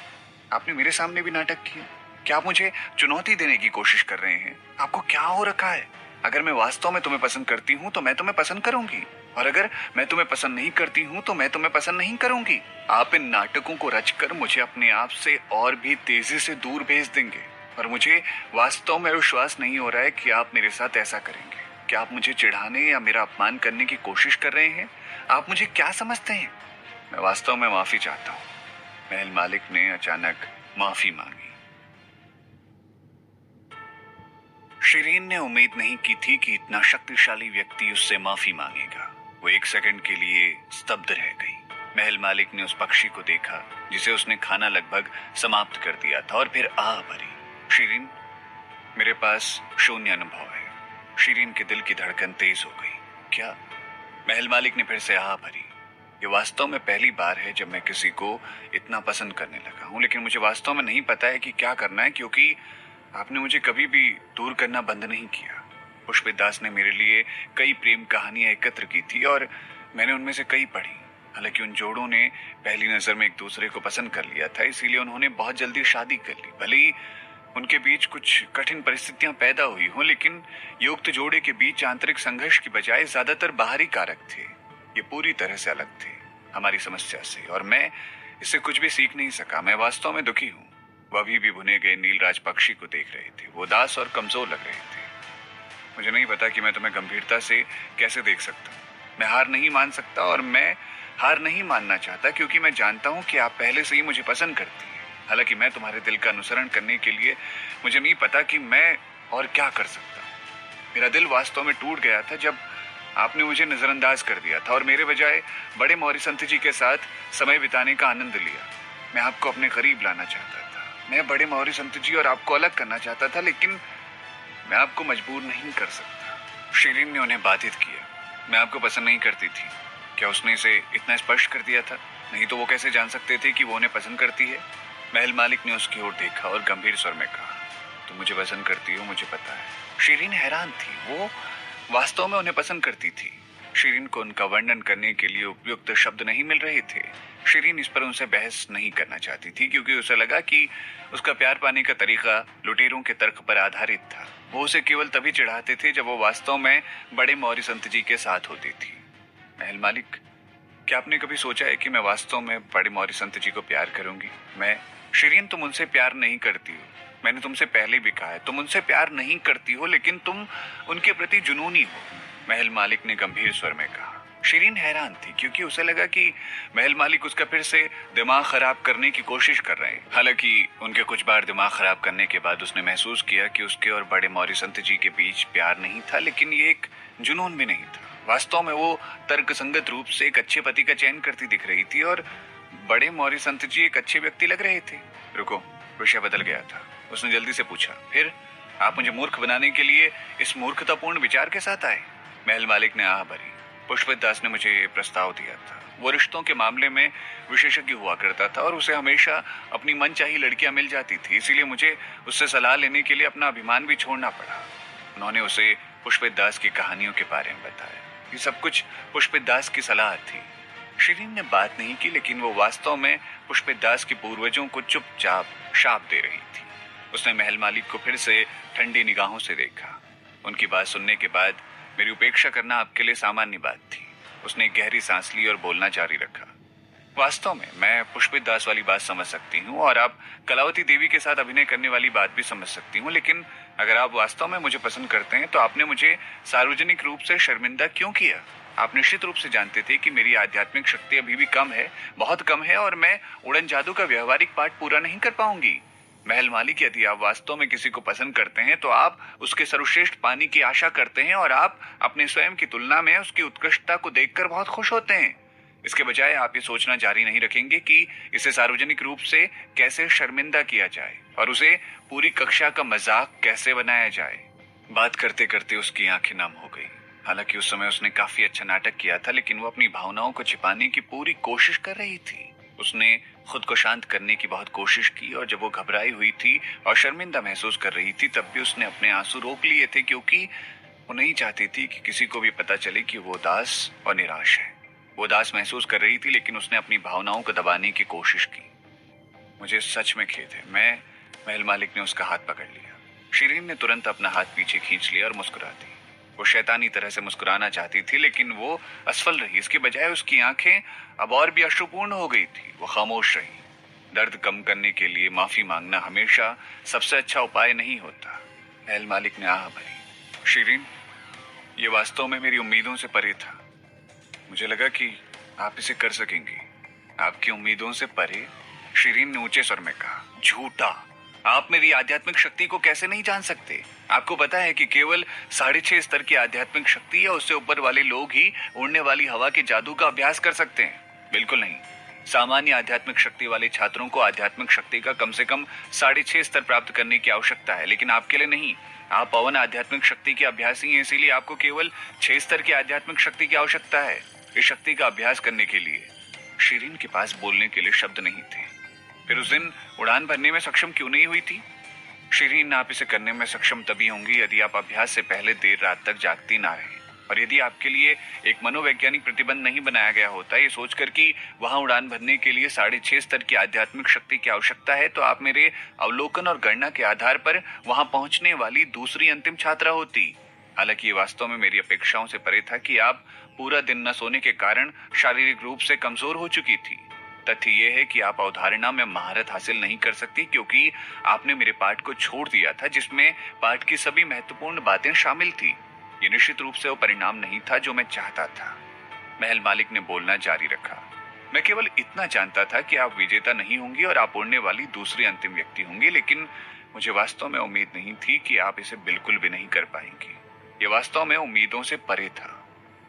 आपने मेरे सामने भी नाटक किया। क्या आप मुझे चुनौती देने की कोशिश कर रहे हैं? आपको क्या हो रखा है? अगर मैं वास्तव में तुम्हें पसंद करती हूँ तो मैं तुम्हें पसंद करूंगी, और अगर मैं तुम्हें पसंद नहीं करती हूँ तो मैं तुम्हें पसंद नहीं करूंगी। आप इन नाटकों को रचकर मुझे अपने आप से और भी तेजी से दूर भेज देंगे, और मुझे वास्तव में विश्वास नहीं हो रहा है कि आप मेरे साथ ऐसा करेंगे। क्या आप मुझे चिढ़ाने या मेरा अपमान करने की कोशिश कर रहे हैं? आप मुझे क्या समझते हैं? मैं वास्तव में माफी चाहता हूँ। महल मालिक ने अचानक माफी मांगी। शिरीन ने उम्मीद नहीं की थी कि इतना शक्तिशाली व्यक्ति उससे माफी मांगेगा। वो एक सेकंड के लिए स्तब्ध रह गई। महल मालिक ने उस पक्षी को देखा जिसे उसने खाना लगभग समाप्त कर दिया था, और फिर आह भरी। शिरीन, मेरे पास शून्य अनुभव है। शिरीन के दिल की धड़कन तेज हो गई। क्या? महल मालिक ने फिर से आह भरी। ये वास्तव में पहली बार है जब मैं किसी को इतना पसंद करने लगा हूं, लेकिन मुझे वास्तव में नहीं पता है कि क्या करना है, क्योंकि आपने मुझे कभी भी दूर करना बंद नहीं किया। पुष्पित दास ने मेरे लिए कई प्रेम कहानियां एकत्र की थी, और मैंने उनमें से कई पढ़ी। हालांकि उन जोड़ों ने पहली नजर में एक दूसरे को पसंद कर लिया था, इसीलिए उन्होंने बहुत जल्दी शादी कर ली। भले ही उनके बीच कुछ कठिन परिस्थितियां पैदा हुई हों, लेकिन युक्त जोड़े के बीच आंतरिक संघर्ष की बजाय ज्यादातर बाहरी कारक थे। ये पूरी तरह से अलग थे हमारी समस्या से, और मैं इससे कुछ भी सीख नहीं सका। मैं वास्तव में दुखी हूँ। वह अभी भी भुने गए नीलराज पक्षी को देख रहे थे। वो उदास और कमजोर लग रहे थे। मुझे नहीं पता कि मैं तुम्हें गंभीरता से कैसे देख सकता हूँ। मैं हार नहीं मान सकता, और मैं हार नहीं मानना चाहता, क्योंकि मैं जानता हूँ कि आप पहले से ही मुझे पसंद करती हैं। हालांकि मैं तुम्हारे दिल का अनुसरण करने के लिए मुझे नहीं पता कि मैं और क्या कर सकता हूँ। मेरा दिल वास्तव में टूट गया था जब आपने मुझे नजरअंदाज कर दिया था और मेरे बजाय बड़े मौर्य संत जी के साथ समय बिताने का आनंद लिया। मैं आपको अपने करीब लाना चाहता था। मैं बड़े मौर्य संत जी और आपको अलग करना चाहता था, लेकिन मैं आपको मजबूर नहीं कर सकता। शिरीन ने उन्हें बाधित किया। मैं आपको पसंद नहीं करती थी। क्या उसने इसे इतना स्पष्ट कर दिया था? नहीं तो वो कैसे जान सकते थे कि वो उन्हें पसंद करती है? महल मालिक ने उसकी ओर देखा और गंभीर स्वर में कहा, तुम मुझे पसंद करती हो, मुझे पता है। शिरीन हैरान थी। वो वास्तव में उन्हें पसंद करती थी। शिरीन को उनका वर्णन करने के लिए उपयुक्त शब्द नहीं मिल रहे थे। शिरीन इस पर उनसे बहस नहीं करना चाहती थी, क्योंकि उसे लगा कि उसका प्यार पाने का तरीका लुटेरों के तर्क पर आधारित था। वो उसे केवल तभी चिढ़ाते थे जब वो वास्तव में बड़े मौर्य संत जी के साथ होती थी। महल मालिक, क्या आपने कभी सोचा है कि मैं वास्तव में बड़े मौर्य संत जी को प्यार करूंगी? मैं शिरीन, तुम उनसे प्यार नहीं करती हो। मैंने तुमसे पहले भी कहा है, तुम उनसे प्यार नहीं करती हो, लेकिन तुम उनके प्रति जुनूनी हो। महल मालिक ने गंभीर स्वर में कहा। शिरीन हैरान थी, क्योंकि उसे लगा कि महल मालिक उसका फिर से दिमाग खराब करने की कोशिश कर रहे हैं। हालांकि उनके कुछ बार दिमाग खराब करने के बाद उसने महसूस किया कि उसके और बड़े मौर्य संत जी के बीच प्यार नहीं था, लेकिन ये एक जुनून भी नहीं था। वास्तव में वो तर्कसंगत रूप से एक अच्छे पति का चयन करती दिख रही थी, और बड़े मौर्य संत जी एक अच्छे व्यक्ति लग रहे थे। रुको, विषय बदल गया था। उसने जल्दी से पूछा, फिर आप मुझे मूर्ख बनाने के लिए इस मूर्खतापूर्ण विचार के साथ आए? महल मालिक ने आह भरी। पुष्पित दास ने मुझे प्रस्ताव दिया था। वो रिश्तों के मामले में विशेषज्ञ हुआ करता था, और उसे हमेशा अपनी मनचाही लड़कियां मिल जाती थी, इसीलिए मुझे उससे सलाह लेने के लिए अपना अभिमान भी छोड़ना पड़ा। उन्होंने उसे पुष्पित दास की कहानियों के बारे में बताया। ये सब कुछ पुष्पित दास की सलाह थी। शिरीन ने बात नहीं की, लेकिन वो वास्तव में पुष्पित दास के पूर्वजों को चुपचाप शाप दे रही थी। उसने महल मालिक को फिर से ठंडी निगाहों से देखा। उनकी बात सुनने के बाद मेरी उपेक्षा करना आपके लिए सामान्य बात थी। उसने एक गहरी सांस ली और बोलना जारी रखा। वास्तव में मैं पुष्पित दास वाली बात समझ सकती हूँ और आप कलावती देवी के साथ अभिनय करने वाली बात भी समझ सकती हूँ, लेकिन अगर आप वास्तव में मुझे पसंद करते हैं तो आपने मुझे सार्वजनिक रूप से शर्मिंदा क्यों किया? आप निश्चित रूप से जानते थे कि मेरी आध्यात्मिक शक्ति अभी भी कम है, बहुत कम है, और मैं उड़न जादू का व्यवहारिक पाठ पूरा नहीं कर पाऊंगी। महल मालिक, यदि आप वास्तव में किसी को पसंद करते हैं तो आप उसके सर्वश्रेष्ठ पाने की आशा करते हैं और आप अपने स्वयं की तुलना में उसकी उत्कृष्टता को देखकर बहुत खुश होते हैं। इसके बजाय आप ये सोचना जारी नहीं रखेंगे कि इसे सार्वजनिक रूप से कैसे शर्मिंदा किया जाए और उसे पूरी कक्षा का मजाक कैसे बनाया जाए। बात करते करते उसकी आंखें नम हो गई। हालांकि उस समय उसने काफी अच्छा नाटक किया था, लेकिन वो अपनी भावनाओं को छिपाने की पूरी कोशिश कर रही थी। उसने खुद को शांत करने की बहुत कोशिश की और जब वो घबराई हुई थी और शर्मिंदा महसूस कर रही थी तब भी उसने अपने आंसू रोक लिए थे, क्योंकि वो नहीं चाहती थी कि किसी को भी पता चले कि वो उदास और निराश है। वो उदास महसूस कर रही थी, लेकिन उसने अपनी भावनाओं को दबाने की कोशिश की। मुझे सच में खेद है। महल मालिक ने उसका हाथ पकड़ लिया। शिरीन ने तुरंत अपना हाथ पीछे खींच लिया और मुस्कुरा दी। वो शैतानी तरह से मुस्कुराना चाहती थी, लेकिन वो असफल रही। इसके बजाय उसकी आंखें अब और भी अश्रुपूर्ण हो गई थी। वो खामोश रही। दर्द कम करने के लिए माफी मांगना हमेशा सबसे अच्छा उपाय नहीं होता। महल मालिक ने आह भरी। शिरीन, ये वास्तव में मेरी उम्मीदों से परे था। मुझे लगा कि आप इसे कर सकेंगी। आपकी उम्मीदों से परे? शिरीन ने ऊंचे स्वर में कहा। झूठा! आप मेरी आध्यात्मिक शक्ति को कैसे नहीं जान सकते? आपको पता है कि केवल 6.5 स्तर की आध्यात्मिक शक्ति या उससे ऊपर वाले लोग ही उड़ने वाली हवा के जादू का अभ्यास कर सकते हैं। बिल्कुल नहीं। सामान्य आध्यात्मिक शक्ति वाले छात्रों को आध्यात्मिक शक्ति का कम से कम 6.5 स्तर प्राप्त करने की आवश्यकता है, लेकिन आपके लिए नहीं। आप पवन आध्यात्मिक शक्ति के अभ्यासी हैं, इसीलिए आपको केवल 6 स्तर की आध्यात्मिक शक्ति की आवश्यकता है। इस शक्ति का अभ्यास करने के लिए शिरीन के पास बोलने के लिए शब्द नहीं थे। फिर उस दिन उड़ान भरने में सक्षम क्यों नहीं हुई थी? शिरीन, आप इसे करने में सक्षम तभी होंगी यदि आप अभ्यास से पहले देर रात तक जागती ना रहें, और यदि आपके लिए एक मनोवैज्ञानिक प्रतिबंध नहीं बनाया गया होता ये सोचकर कि वहां उड़ान भरने के लिए 6.5 स्तर की आध्यात्मिक शक्ति की आवश्यकता है, तो आप मेरे अवलोकन और गणना के आधार पर वहां पहुंचने वाली दूसरी अंतिम छात्रा होती। हालांकि ये वास्तव में मेरी अपेक्षाओं से परे था कि आप पूरा दिन न सोने के कारण शारीरिक रूप से कमजोर हो चुकी थी। तथ्य यह है कि आप अवधारणा में महारत हासिल नहीं कर सकती, क्योंकि आपने मेरे पाठ को छोड़ दिया था जिसमें पाठ की सभी महत्वपूर्ण बातें शामिल थी। ये निश्चित रूप से वो परिणाम नहीं था जो मैं चाहता था। महल मालिक ने बोलना जारी रखा। मैं केवल इतना जानता था कि आप विजेता नहीं होंगी और आप उड़ने वाली दूसरी अंतिम व्यक्ति होंगी, लेकिन मुझे वास्तव में उम्मीद नहीं थी कि आप इसे बिल्कुल भी नहीं कर पाएंगी। ये वास्तव में उम्मीदों से परे था।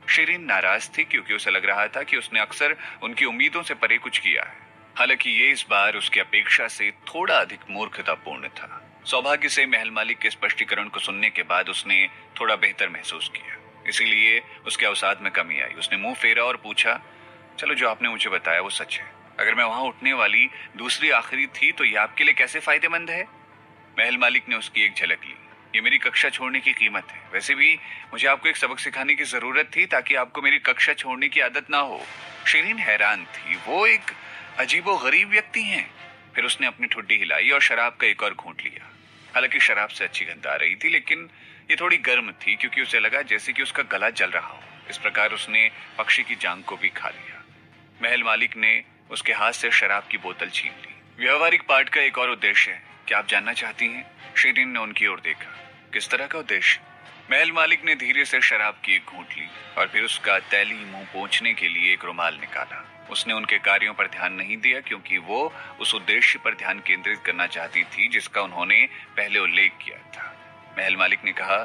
शिरीन नाराज थी क्योंकि उसे लग रहा था कि उसने अक्सर उनकी उम्मीदों से परे कुछ किया है। हालांकि ये इस बार उसकी अपेक्षा से थोड़ा अधिक मूर्खतापूर्ण था। सौभाग्य से महल मालिक के स्पष्टीकरण को सुनने के बाद उसने थोड़ा बेहतर महसूस किया, इसीलिए उसके अवसाद में कमी आई। उसने मुंह फेरा और पूछा, चलो, जो आपने मुझे बताया वो सच है। अगर मैं वहां उठने वाली दूसरी आखिरी थी तो ये आपके लिए कैसे फायदेमंद है? महल मालिक ने उसकी एक झलक ली। ये मेरी कक्षा छोड़ने की कीमत है। वैसे भी मुझे आपको एक सबक सिखाने की जरूरत थी ताकि आपको मेरी कक्षा छोड़ने की आदत ना हो। शिरीन हैरान थी। वो एक अजीबो गरीब व्यक्ति हैं। फिर उसने अपनी ठुड्डी हिलाई और शराब का एक और घूंट लिया। हालांकि शराब से अच्छी गंध आ रही थी, लेकिन ये थोड़ी गर्म थी क्योंकि उसे लगा जैसे कि उसका गला जल रहा हो। इस प्रकार उसने पक्षी की जांग को भी खा लिया। महल मालिक ने उसके हाथ से शराब की बोतल छीन ली। व्यवहारिक पाठ का एक और उद्देश्य है, क्या आप जानना चाहती हैं? शिरीन ने उनकी ओर देखा। किस तरह का उद्देश्य? महल मालिक ने धीरे से शराब की एक घूंट ली और फिर उसका तैली मुंह पोंछने के लिए एक रुमाल निकाला। उसने उनके कार्यों पर ध्यान नहीं दिया क्योंकि वो उस उद्देश्य पर ध्यान केंद्रित करना चाहती थी जिसका उन्होंने पहले उल्लेख किया था। महल मालिक ने कहा,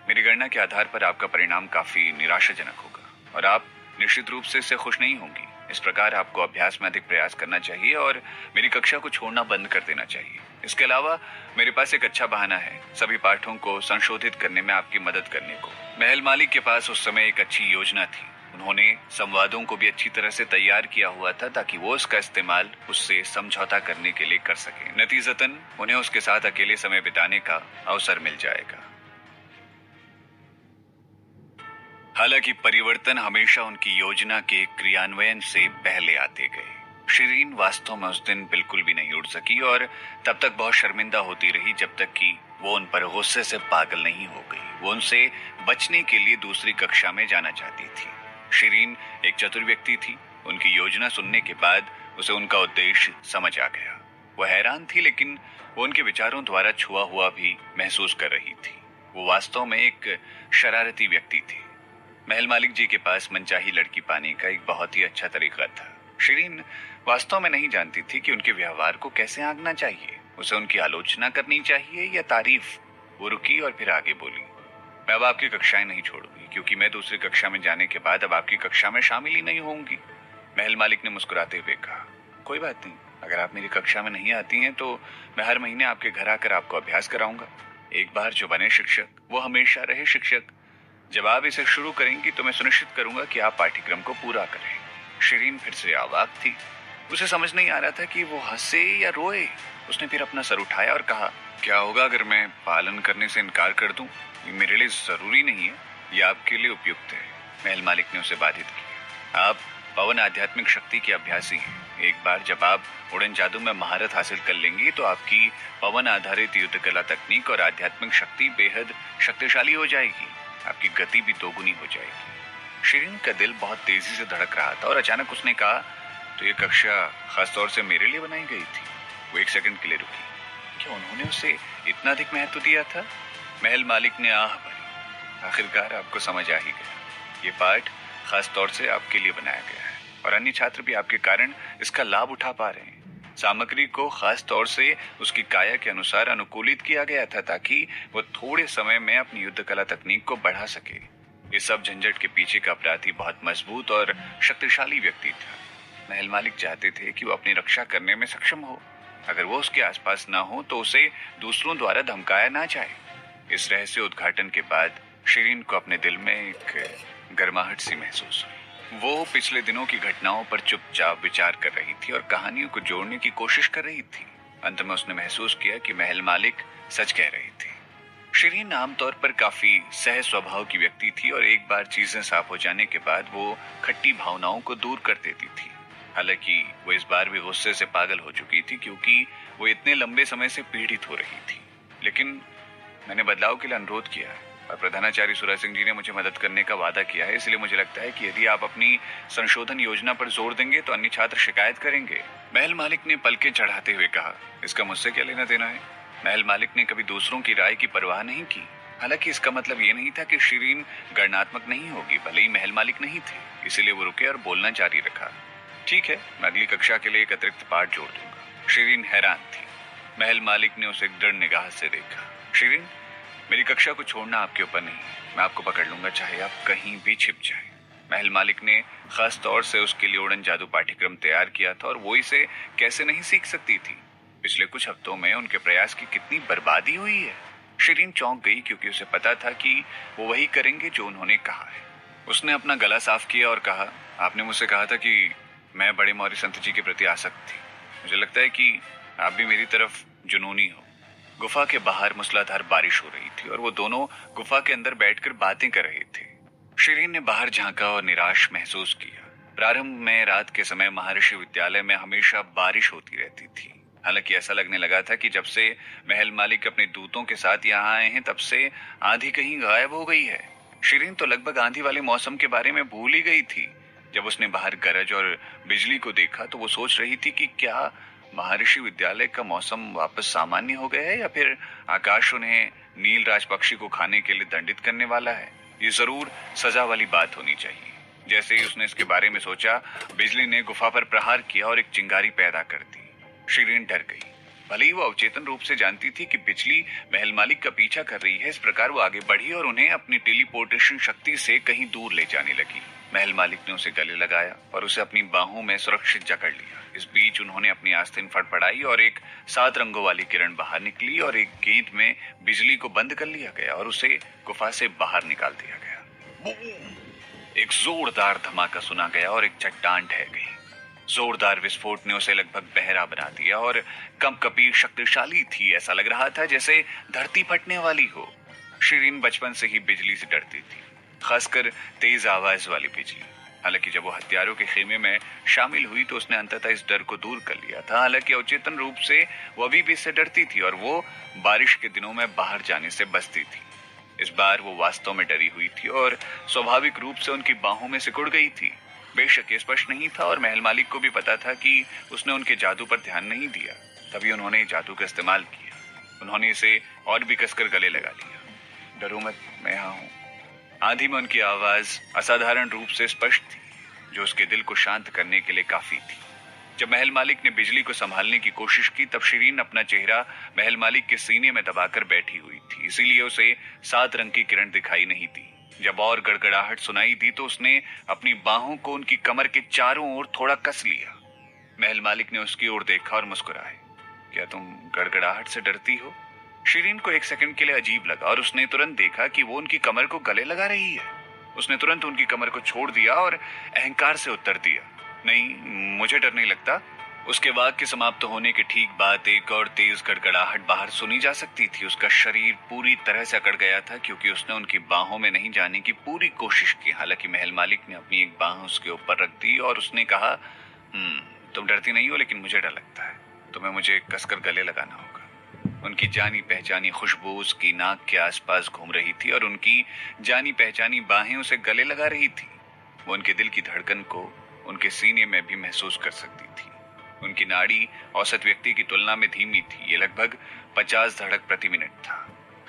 मेरी गणना के आधार पर आपका परिणाम काफी निराशाजनक होगा और आप निश्चित रूप से इससे खुश नहीं होंगी। इस प्रकार आपको अभ्यास में अधिक प्रयास करना चाहिए और मेरी कक्षा को छोड़ना बंद कर देना चाहिए। इसके अलावा मेरे पास एक अच्छा बहाना है सभी पाठों को संशोधित करने में आपकी मदद करने को। महल मालिक के पास उस समय एक अच्छी योजना थी। उन्होंने संवादों को भी अच्छी तरह से तैयार किया हुआ था ताकि वो उसका इस्तेमाल उससे समझौता करने के लिए कर सके। नतीजतन उन्हें उसके साथ अकेले समय बिताने का अवसर मिल जाएगा। हालांकि परिवर्तन हमेशा उनकी योजना के क्रियान्वयन से पहले आते गए। शिरीन वास्तव में उस दिन बिल्कुल भी नहीं उड़ सकी और तब तक बहुत शर्मिंदा होती रही जब तक कि वो उन पर गुस्से से पागल नहीं हो गई। वो उनसे बचने के लिए दूसरी कक्षा में जाना चाहती थी। शिरीन एक चतुर व्यक्ति थी। उनकी योजना सुनने के बाद उसे उनका उद्देश्य समझ आ गया। वो हैरान थी, लेकिन वो उनके विचारों द्वारा छुआ हुआ भी महसूस कर रही थी। वो वास्तव में एक शरारती व्यक्ति थी। महल मालिक जी के पास मनचाही लड़की पाने का एक बहुत ही अच्छा तरीका था। शिरीन वास्तव में नहीं जानती थी कि उनके व्यवहार को कैसे आंकना चाहिए। उसे उनकी आलोचना करनी चाहिए या तारीफ। वो रुकी और फिर आगे बोली, मैं अब आपकी कक्षाएं नहीं छोड़ूंगी, क्योंकि मैं दूसरी कक्षा में जाने के बाद अब आपकी कक्षा में शामिल ही नहीं होंगी। महल मालिक ने मुस्कुराते हुए कहा, कोई बात नहीं, अगर आप मेरी कक्षा में नहीं आती हैं तो मैं हर महीने आपके घर आकर आपको अभ्यास कराऊंगा। एक बार जो बने शिक्षक वो हमेशा रहे शिक्षक। जब आप इसे शुरू करेंगी तो मैं सुनिश्चित करूंगा कि आप पाठ्यक्रम को पूरा करें। शिरीन फिर से अवाक थी। उसे समझ नहीं आ रहा था कि वो हंसे या रोए। उसने फिर अपना सर उठाया और कहा, क्या होगा अगर मैं पालन करने से इनकार कर दूं? ये मेरे लिए जरूरी नहीं है, ये आपके लिए उपयुक्त है। महल मालिक ने उसे बाधित किया, आप पवन आध्यात्मिक शक्ति के अभ्यासी हैं। एक बार जब आप उड़न जादू में महारत हासिल कर लेंगी तो आपकी पवन आधारित युद्ध कला तकनीक और आध्यात्मिक शक्ति बेहद शक्तिशाली हो जाएगी। आपकी गति भी दोगुनी हो जाएगी। शिरीन का दिल बहुत तेजी से धड़क रहा था और अचानक उसने कहा, तो ये कक्षा खासतौर से मेरे लिए बनाई गई थी? वो एक सेकंड के लिए रुकी। क्या उन्होंने उसे इतना अधिक महत्व दिया था? महल मालिक ने आह भरी। आखिरकार आपको समझ आ ही गया। ये पाठ खास तौर से आपके लिए बनाया गया है और अन्य छात्र भी आपके कारण इसका लाभ उठा पा रहे हैं। सामग्री को खास तौर से उसकी काया के अनुसार अनुकूलित किया गया था ताकि वो थोड़े समय में अपनी युद्ध कला तकनीक को बढ़ा सके। इस सब झंझट के पीछे का अपराधी बहुत मजबूत और शक्तिशाली व्यक्ति था। महल मालिक चाहते थे कि वो अपनी रक्षा करने में सक्षम हो। अगर वो उसके आसपास ना हो तो उसे दूसरों द्वारा धमकाया ना जाए। इस रहस्य उद्घाटन के बाद शिरीन को अपने दिल में एक गर्माहट सी महसूस हुई। वो पिछले दिनों की घटनाओं पर चुपचाप विचार कर रही थी और कहानियों को जोड़ने की कोशिश कर रही थी। अंत में उसने महसूस किया कि महल मालिक सच कह रही थी। शिरीन आमतौर पर काफी सहज स्वभाव की व्यक्ति थी और एक बार चीजें साफ हो जाने के बाद वो खट्टी भावनाओं को दूर कर देती थी। हालांकि वो इस बार भी गुस्से से पागल हो चुकी थी, क्योंकि वो इतने लंबे समय से पीड़ित हो रही थी। लेकिन मैंने बदलाव के लिए अनुरोध किया है और प्रधानाचार्य सूरज सिंह जी ने मुझे मदद करने का वादा किया है। इसलिए मुझे लगता है कि यदि आप अपनी संशोधन योजना पर जोर देंगे तो अन्य छात्र शिकायत करेंगे। महल मालिक ने पलकें चढ़ाते हुए कहा, इसका मुझसे क्या लेना देना है? महल मालिक ने कभी दूसरों की राय की परवाह नहीं की। हालांकि इसका मतलब ये नहीं था कि शिरीन गणनात्मक नहीं होगी। भले ही महल मालिक नहीं थे, इसीलिए वो रुके और बोलना जारी रखा, ठीक है, मैं अगली कक्षा के लिए एक अतिरिक्त पाठ जोड़ दूंगा। शिरीन हैरान थी। महल मालिक ने उसे एक दृढ़ निगाह से देखा। शिरीन, मेरी कक्षा को छोड़ना आपके ऊपर नहीं, मैं आपको पकड़ लूंगा, चाहे आप कहीं भी छिप जाएं। महल मालिक ने खास तौर से उसके लिए उड़न जादू पाठ्यक्रम तैयार किया था और वो इसे कैसे नहीं सीख सकती थी। पिछले कुछ हफ्तों में उनके प्रयास की कितनी बर्बादी हुई है। शिरीन चौंक गई, क्योंकि उसे पता था कि वो वही करेंगे जो उन्होंने कहा है। उसने अपना गला साफ किया और कहा, आपने मुझसे कहा था कि मैं बड़े मौर्य संत जी के प्रति आसक्त थी। मुझे लगता है कि आप भी मेरी तरफ जुनूनी हो। गुफा के बाहर मूसलाधार बारिश हो रही थी और वो दोनों गुफा के अंदर बैठकर बातें कर रहे थे। शिरीन ने बाहर झांका और निराश महसूस किया। प्रारंभ में रात के समय महर्षि विद्यालय में हमेशा बारिश होती रहती थी। हालांकि ऐसा लगने लगा था कि जब से महल मालिक अपने दूतों के साथ यहाँ आए हैं तब से आंधी कहीं गायब हो गई है। शिरीन तो लगभग आंधी वाले मौसम के बारे में भूल ही गई थी। जब उसने बाहर गरज और बिजली को देखा तो वो सोच रही थी कि क्या महर्षि विद्यालय का मौसम वापस सामान्य हो गया है या फिर आकाश उन्हें नील राज पक्षी को खाने के लिए दंडित करने वाला है। ये जरूर सजा वाली बात होनी चाहिए। जैसे ही उसने इसके बारे में सोचा, बिजली ने गुफा पर प्रहार किया और एक चिंगारी पैदा कर दी। शिरीन डर गई। भले ही वो अवचेतन रूप से जानती थी कि बिजली महल मालिक का पीछा कर रही है, इस प्रकार वो आगे बढ़ी और उन्हें अपनी टेलीपोर्टेशन शक्ति से कहीं दूर ले जाने लगी। महल मालिक ने उसे गले लगाया और उसे अपनी बाहों में सुरक्षित जकड़ लिया। इस बीच उन्होंने अपनी आस्तीन फड़फड़ाई और एक 7 रंगों वाली किरण बाहर निकली और एक गेंद में बिजली को बंद कर लिया गया और उसे गुफा से बाहर निकाल दिया गया। एक जोरदार धमाका सुना गया और एक चट्टान ढह गई। जोरदार विस्फोट ने उसे लगभग बहरा बना दिया और कंपकपी शक्तिशाली थी। ऐसा लग रहा था जैसे धरती फटने वाली हो। शिरीन बचपन से ही बिजली से डरती थी। खासकर तेज आवाज वाली बिजली। हालांकि जब वो हत्यारों के खेमे में शामिल हुई तो उसने अंततः इस डर को दूर कर लिया था। हालांकि अवचेतन रूप से वो अभी भी इससे डरती थी और वो बारिश के दिनों में बाहर जाने से बचती थी। इस बार वो वास्तव में डरी हुई थी और स्वाभाविक रूप से उनकी बाहों में सिकुड़ गई थी। बेशक ये स्पष्ट नहीं था और महल मालिक को भी पता था कि उसने उनके जादू पर ध्यान नहीं दिया, तभी उन्होंने जादू का इस्तेमाल किया। उन्होंने इसे और भी कसकर गले लगा लिया। डरो मत, मैं यहाँ हूँ। आंधी में उनकी आवाज असाधारण रूप से स्पष्ट थी, जो उसके दिल को शांत करने के लिए काफी थी। जब महल मालिक ने बिजली को संभालने की कोशिश की तब शिरीन अपना चेहरा महल मालिक के सीने में दबाकर बैठी हुई थी, इसीलिए उसे 7 रंग की किरण दिखाई नहीं दी। जब और गड़गड़ाहट सुनाई दी तो उसने अपनी बाहों को उनकी कमर के चारों ओर थोड़ा कस लिया। महल मालिक ने उसकी ओर देखा और मुस्कुराए। क्या तुम गड़गड़ाहट से डरती हो? शिरीन को एक सेकंड के लिए अजीब लगा और उसने तुरंत देखा कि वो उनकी कमर को गले लगा रही है। उसने तुरंत उनकी कमर को छोड़ दिया और अहंकार से उत्तर दिया, नहीं, मुझे डर नहीं लगता। उसके वाक्य समाप्त होने के ठीक बाद एक और तेज गड़गड़ाहट बाहर सुनी जा सकती थी। उसका शरीर पूरी तरह से अकड़ गया था क्योंकि उसने उनकी बाहों में नहीं जाने की पूरी कोशिश की। हालांकि महल मालिक ने अपनी एक बाह उसके ऊपर रख दी और उसने कहा, तुम डरती नहीं हो, लेकिन मुझे डर लगता है। तुम्हें मुझे कसकर गले लगाना होगा। उनकी जानी पहचानी खुशबू उसकी नाक के आसपास घूम रही थी और उनकी जानी पहचानी बाहें उसे गले लगा रही थी। वो उनके दिल की धड़कन को उनके सीने में भी महसूस कर सकती थी। उनकी नाड़ी औसत व्यक्ति की तुलना में धीमी थी। ये लगभग 50 धड़क प्रति मिनट था।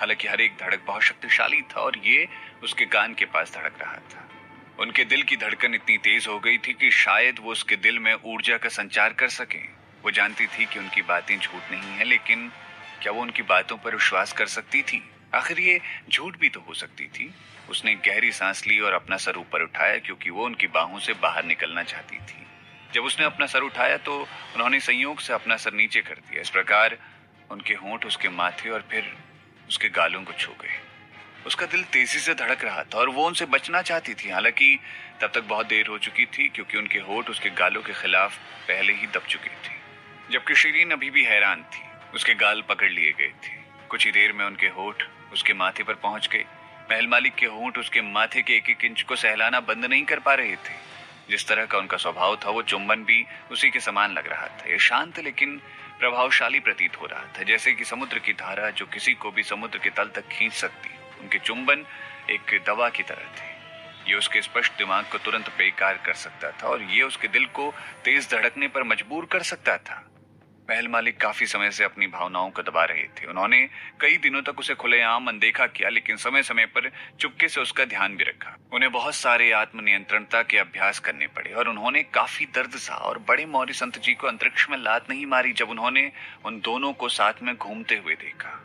हालांकि हर एक धड़क बहुत शक्तिशाली था और ये उसके कान के पास धड़क रहा था। उनके दिल की धड़कन इतनी तेज हो गई थी कि शायद वो उसके दिल में ऊर्जा का संचार कर सके। वो जानती थी कि उनकी बातें झूठ नहीं है, लेकिन क्या वो उनकी बातों पर विश्वास कर सकती थी? आखिर ये झूठ भी तो हो सकती थी। उसने गहरी सांस ली और अपना सर ऊपर उठाया क्योंकि वो उनकी बाहों से बाहर निकलना चाहती थी। जब उसने अपना सर उठाया तो उन्होंने संयोग से अपना सर नीचे कर दिया। इस प्रकार उनके होंठ उसके माथे और फिर उसके गालों को छू गए। उसका दिल तेजी से धड़क रहा था और वो उनसे बचना चाहती थी। हालांकि तब तक बहुत देर हो चुकी थी क्योंकि उनके होंठ उसके गालों के खिलाफ पहले ही दब चुके थे। जबकि शिरीन अभी भी हैरान थी। उसके गाल पकड़ लिए गए थे। कुछ ही देर में उनके होंठ उसके माथे पर पहुंच गए। महल मालिक के होंठ उसके माथे के एक एक इंच को सहलाना बंद नहीं कर पा रहे थे। जिस तरह का उनका स्वभाव था वो चुंबन भी उसी के समान लग रहा था। यह शांत लेकिन प्रभावशाली प्रतीत हो रहा था, जैसे कि समुद्र की धारा जो किसी को भी समुद्र के तल तक खींच सकती। उनके चुंबन एक दवा की तरह थे। ये उसके स्पष्ट दिमाग को तुरंत बेकार कर सकता था और ये उसके दिल को तेज धड़कने पर मजबूर कर सकता था। महल मालिक काफी समय से अपनी भावनाओं को दबा रहे थे। उन्होंने कई दिनों तक उसे खुलेआम अनदेखा किया, लेकिन समय समय पर चुपके से उसका ध्यान भी रखा। उन्हें बहुत सारे आत्मनियंत्रणता के अभ्यास करने पड़े और उन्होंने काफी दर्द सहा और बड़े मौर्य संत जी को अंतरिक्ष में लात नहीं मारी जब उन्होंने उन दोनों को साथ में घूमते हुए देखा।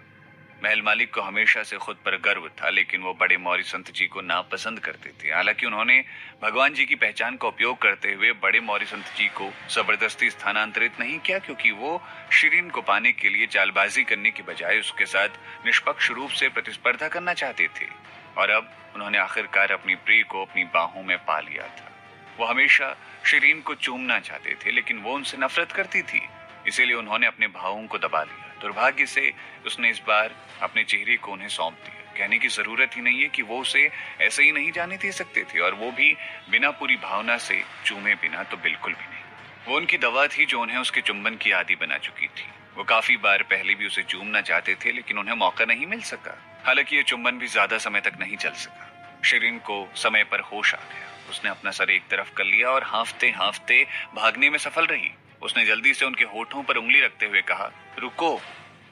महल मालिक को हमेशा से खुद पर गर्व था, लेकिन वो बड़े मौर्य संत जी को नापसंद करते थे। हालांकि उन्होंने भगवान जी की पहचान का उपयोग करते हुए बड़े मौर्य संत जी को जबरदस्ती स्थानांतरित नहीं किया, क्योंकि वो शिरीन को पाने के लिए चालबाजी करने की बजाय उसके साथ निष्पक्ष रूप से प्रतिस्पर्धा करना चाहते थे। और अब उन्होंने आखिरकार अपनी प्रिय को अपनी बाहों में पा लिया था। वो हमेशा शिरीन को चूमना चाहते थे, लेकिन वो उनसे नफरत करती थी, इसीलिए उन्होंने अपने भावों को दबा लिया। दुर्भाग्य से उसने इस बार अपने चेहरे को उन्हें सौंप दिया। कहने की जरूरत ही नहीं है कि वो उसे ऐसे ही नहीं जाने दे सकते थे, और वो भी बिना पूरी भावना से चूमे बिना तो बिल्कुल भी नहीं। वो उनकी दवा थी जो उन्हें उसके चुंबन की आदी बना चुकी थी। वो काफी बार पहले भी उसे चूमना चाहते थे, लेकिन उन्हें मौका नहीं मिल सका। हालांकि ये चुंबन भी ज्यादा समय तक नहीं चल सका। शिरीन को समय पर होश आ गया। उसने अपना सर एक तरफ कर लिया और हांफते हांफते भागने में सफल रही। उसने जल्दी से उनके होठों पर उंगली रखते हुए कहा, रुको।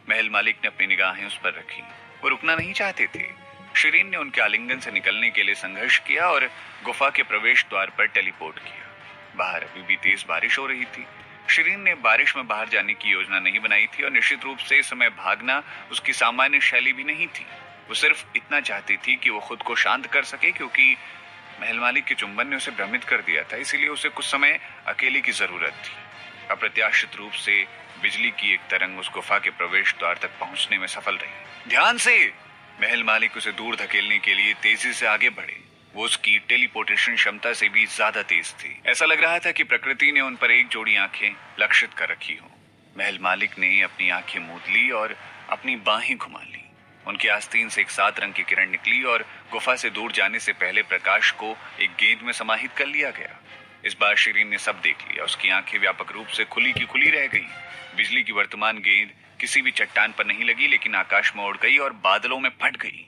महल मालिक ने अपनी निगाहें उस पर रखी। वो रुकना नहीं चाहते थे। शिरीन ने उनके आलिंगन से निकलने के लिए संघर्ष किया और गुफा के प्रवेश द्वार पर टेलीपोर्ट किया। बाहर अभी भी तेज बारिश हो रही थी। शिरीन ने बारिश में बाहर जाने की योजना नहीं बनाई थी और निश्चित रूप से इस समय भागना उसकी सामान्य शैली भी नहीं थी। वो सिर्फ इतना चाहती थी कि वो खुद को शांत कर सके, क्योंकि महल मालिक के चुंबन ने उसे भ्रमित कर दिया था। इसीलिए उसे कुछ समय अकेले की जरूरत थी। अप्रत्याशित रूप से बिजली की एक तरंग उस गुफा के प्रवेश द्वार तक पहुंचने में सफल रही। ध्यान से! महल मालिक उसे दूर धकेलने के लिए तेजी से आगे बढ़े। वो उसकी टेलीपोर्टेशन क्षमता से भी ज्यादा तेज थी। ऐसा लग रहा था कि प्रकृति ने उन पर एक जोड़ी आंखें लक्षित कर रखी हो। महल मालिक ने अपनी आंखें मूंद ली और अपनी बाहें घुमा ली। उनके आस्तीन से एक 7 रंग की किरण निकली और गुफा से दूर जाने से पहले प्रकाश को एक गेंद में समाहित कर लिया गया। इस बार शिरीन ने सब देख लिया। उसकी आंखें व्यापक रूप से खुली की खुली रह गई। बिजली की वर्तमान गेंद किसी भी चट्टान पर नहीं लगी, लेकिन आकाश में उड़ गई और बादलों में फट गई।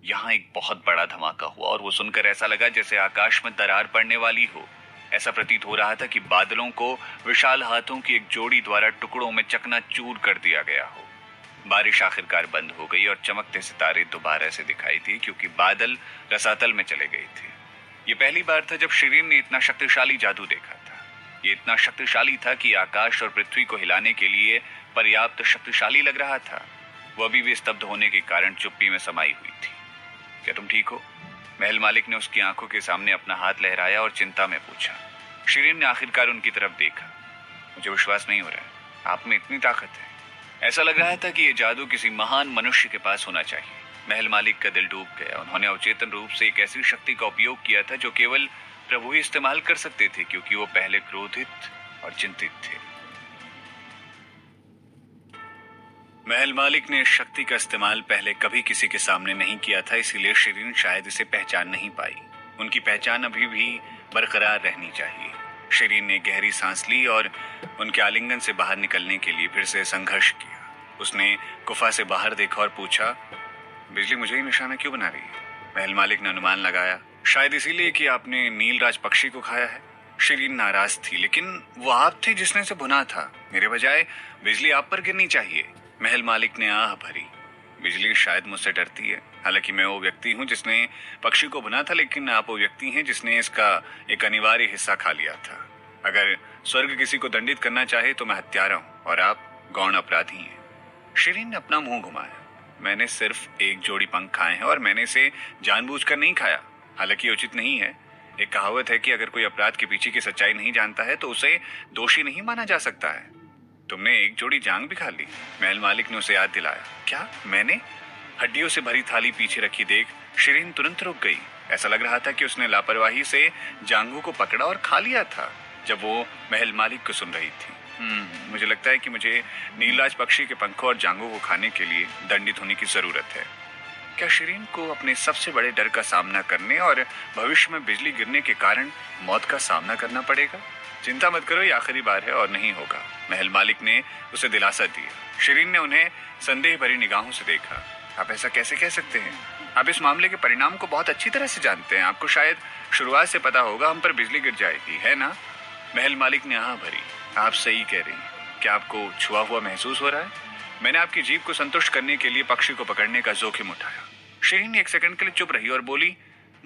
यहाँ एक बहुत बड़ा धमाका हुआ और वो सुनकर ऐसा लगा जैसे आकाश में दरार पड़ने वाली हो। ऐसा प्रतीत हो रहा था कि बादलों को विशाल हाथों की एक जोड़ी द्वारा टुकड़ों में चकनाचूर कर दिया गया हो। बारिश आखिरकार बंद हो गई और चमकते सितारे दोबारा से दिखाई दिए, क्योंकि बादल रसातल में चले गए थे। ये पहली बार था जब शिरीन ने इतना शक्तिशाली जादू देखा था। ये इतना शक्तिशाली था कि आकाश और पृथ्वी को हिलाने के लिए पर्याप्त शक्तिशाली लग रहा था। वो अभी भी स्तब्ध होने के कारण चुप्पी में समाई हुई थी। क्या तुम ठीक हो? महल मालिक ने उसकी आंखों के सामने अपना हाथ लहराया और चिंता में पूछा। शिरीन ने आखिरकार उनकी तरफ देखा। मुझे विश्वास नहीं हो रहा है, आप में इतनी ताकत है। ऐसा लग रहा था कि ये जादू किसी महान मनुष्य के पास होना चाहिए। महल मालिक का दिल डूब गया। उन्होंने अवचेतन रूप से एक ऐसी शक्ति का उपयोग किया था जो केवल प्रभु ही इस्तेमाल कर सकते थे, क्योंकि वो पहले क्रोधित और चिंतित थे। महल मालिक ने इस शक्ति का इस्तेमाल पहले कभी किसी के सामने नहीं किया था, इसीलिए शिरीन शायद इसे पहचान नहीं पाई। उनकी पहचान अभी भी बरकरार रहनी चाहिए। शिरीन ने गहरी सांस ली और उनके आलिंगन से बाहर निकलने के लिए फिर से संघर्ष किया। उसने गुफा से बाहर देखा और पूछा, बिजली मुझे ही निशाना क्यों बना रही है? महल मालिक ने अनुमान लगाया, शायद इसीलिए कि आपने नीलराज पक्षी को खाया है। शिरीन नाराज थी, लेकिन वो आप थे जिसने इसे भुना था। मेरे बजाय बिजली आप पर गिरनी चाहिए। महल मालिक ने आह भरी। बिजली शायद मुझसे डरती है। हालांकि मैं वो व्यक्ति हूँ जिसने पक्षी को भुना था, लेकिन आप वो व्यक्ति हैं जिसने इसका एक अनिवार्य हिस्सा खा लिया था। अगर स्वर्ग किसी को दंडित करना चाहे तो मैं हत्यारा हूँ और आप गौण अपराधी हैं। शिरीन ने अपना मुंह घुमाया। मैंने सिर्फ एक जोड़ी पंख खाए हैं और मैंने इसे जानबूझकर नहीं खाया। हालांकि उचित नहीं है। एक कहावत है कि अगर कोई अपराध के पीछे की सच्चाई नहीं जानता है तो उसे दोषी नहीं माना जा सकता है। तुमने एक जोड़ी जांग भी खा ली? महल मालिक ने उसे याद दिलाया। क्या मैंने? हड्डियों से भरी थाली पीछे रखी देख शिरीन तुरंत रुक गई। ऐसा लग रहा था कि उसने लापरवाही से जांगों को पकड़ा और खा लिया था जब वो महल मालिक को सुन रही थी। मुझे लगता है कि मुझे नीलराज पक्षी के पंखों और जांगों को खाने के लिए दंडित होने की जरूरत है। क्या शिरीन को अपने सबसे बड़े डर का सामना करने और भविष्य में बिजली गिरने के कारण मौत का सामना करना पड़ेगा? चिंता मत करो, ये आखिरी बार है और नहीं होगा। महल मालिक ने उसे दिलासा दिया। शिरीन ने उन्हें संदेह भरी निगाहों से देखा। आप ऐसा कैसे कह सकते हैं? आप इस मामले के परिणाम को बहुत अच्छी तरह से जानते हैं। आपको शायद शुरुआत से पता होगा हम पर बिजली गिर जाएगी, है ना? महल मालिक ने आह भरी। आप सही कह रही हैं। क्या आपको छुआ हुआ महसूस हो रहा है? मैंने आपकी जीभ को संतुष्ट करने के लिए पक्षी को पकड़ने का जोखिम उठाया। शिरीन एक सेकंड के लिए चुप रही और बोली,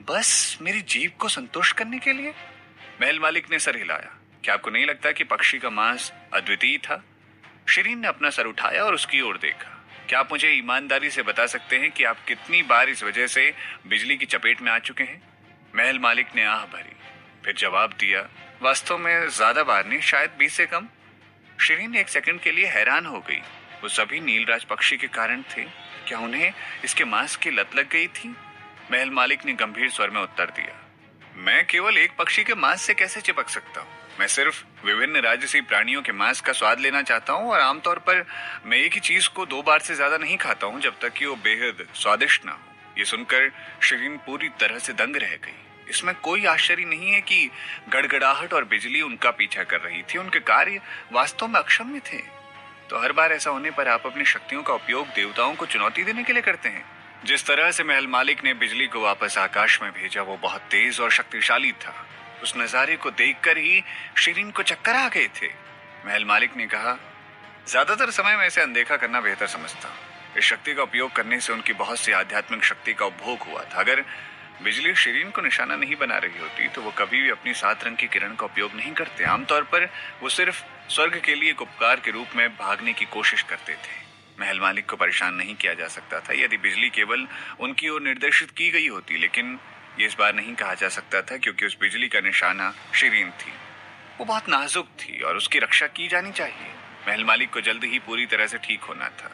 बस मेरी जीभ को संतुष्ट करने के लिए? महल मालिक ने सर हिलाया। क्या आपको नहीं लगता कि पक्षी का मांस अद्वितीय था? शिरीन ने अपना सर उठाया और उसकी ओर देखा। क्या आप मुझे ईमानदारी से बता सकते हैं कि आप कितनी बार इस वजह से बिजली की चपेट में आ चुके हैं? महल मालिक ने आह भरी, फिर जवाब दिया, वास्तव में ज्यादा बार नहीं, शायद 20 से कम। शिरीन एक सेकंड के लिए हैरान हो गई। वो सभी नीलराज पक्षी के कारण थे? क्या उन्हें इसके मांस की लत लग गई थी? महल मालिक ने गंभीर स्वर में उत्तर दिया, मैं केवल एक पक्षी के मांस से कैसे चिपक सकता हूँ? मैं सिर्फ विभिन्न राजसी प्राणियों के मांस का स्वाद लेना चाहता हूँ और आमतौर पर मैं एक ही चीज को 2 बार से ज्यादा नहीं खाता हूँ जब तक कि वो बेहद स्वादिष्ट ना हो। ये सुनकर शिरीन पूरी तरह से दंग रह गई। इसमें कोई आश्चर्य नहीं है कि गड़गड़ाहट और बिजली उनका पीछा कर रही थी। उनके कार्य वास्तव में अक्षम्य थे। तो हर बार ऐसा होने पर आप अपनी शक्तियों का उपयोग देवताओं को चुनौती देने के लिए करते हैं। जिस तरह से महल मालिक ने बिजली को वापस आकाश में भेजा वो बहुत तेज और शक्तिशाली था। उस नजारे को देखकर ही शिरीन को चक्कर आ गए थे। महल मालिक ने कहा, ज्यादातर समय मैं इसे अनदेखा करना बेहतर समझता हूँ। इस शक्ति का उपयोग करने से उनकी बहुत सी आध्यात्मिक शक्ति का उपभोग हुआ था। अगर बिजली शिरीन को निशाना नहीं बना रही होती तो वो कभी भी अपनी 7 रंग की किरण का उपयोग नहीं करते। आमतौर पर वो सिर्फ स्वर्ग के लिए एक उपकार के रूप में भागने की कोशिश करते थे। महल मालिक को परेशान नहीं किया जा सकता था यदि बिजली केवल उनकी ओर निर्देशित की गई होती, लेकिन ये इस बार नहीं कहा जा सकता था क्योंकि उस बिजली का निशाना शिरीन थी। वो बहुत नाजुक थी और उसकी रक्षा की जानी चाहिए। महल मालिक को जल्द ही पूरी तरह से ठीक होना था,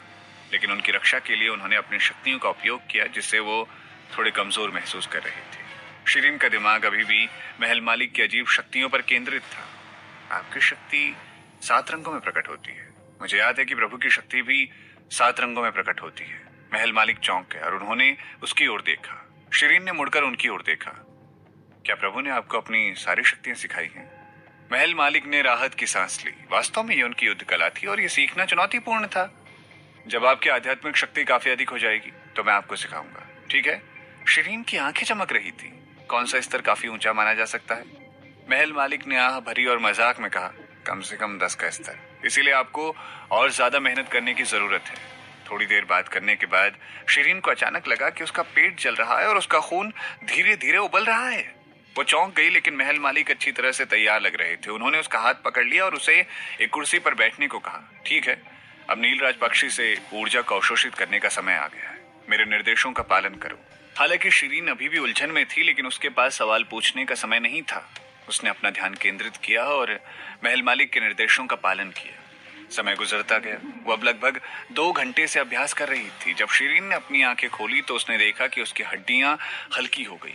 लेकिन उनकी रक्षा के लिए उन्होंने अपनी शक्तियों का उपयोग किया जिससे वो थोड़े कमजोर महसूस कर रहे थे। शिरीन का दिमाग अभी भी महल मालिक की अजीब शक्तियों पर केंद्रित था। आपकी शक्ति 7 रंगों में प्रकट होती है। मुझे याद है कि प्रभु की शक्ति भी 7 रंगों में प्रकट होती है। महल मालिक चौंक गए और उन्होंने उसकी ओर देखा। शिरीन ने मुड़कर उनकी ओर देखा। क्या प्रभु ने आपको अपनी सारी शक्तियां सिखाई हैं? महल मालिक ने राहत की सांस ली। वास्तव में ये उनकी युद्ध कला थी और ये सीखना चुनौतीपूर्ण था। जब आपकी आध्यात्मिक शक्ति काफी अधिक हो जाएगी तो मैं आपको सिखाऊंगा, ठीक है? शिरीन की आंखें चमक रही थी। कौन सा स्तर काफी ऊंचा माना जा सकता है? महल मालिक ने आह भरी और मजाक में कहा, कम से कम 10 का स्तर। इसीलिए आपको और ज्यादा मेहनत करने की जरूरत है। थोड़ी देर बात करने के बाद शिरीन को अचानक लगा कि उसका पेट जल रहा है और उसका खून धीरे धीरे उबल रहा है। वो चौंक गई, लेकिन महल मालिक अच्छी तरह से तैयार लग रहे थे। उन्होंने उसका हाथ पकड़ लिया और उसे एक कुर्सी पर बैठने को कहा। ठीक है, अब नीलराज पक्षी से ऊर्जा को अवशोषित करने का समय आ गया है। मेरे निर्देशों का पालन करो। हालांकि शिरीन अभी भी उलझन में थी, लेकिन उसके पास सवाल पूछने का समय नहीं था। उसने अपना ध्यान केंद्रित किया और महल मालिक के निर्देशों का पालन किया। समय गुजरता गया। वो अब लगभग 2 घंटे से अभ्यास कर रही थी। जब शिरीन ने अपनी आंखें खोली तो उसने देखा कि उसकी हड्डियां हल्की हो गई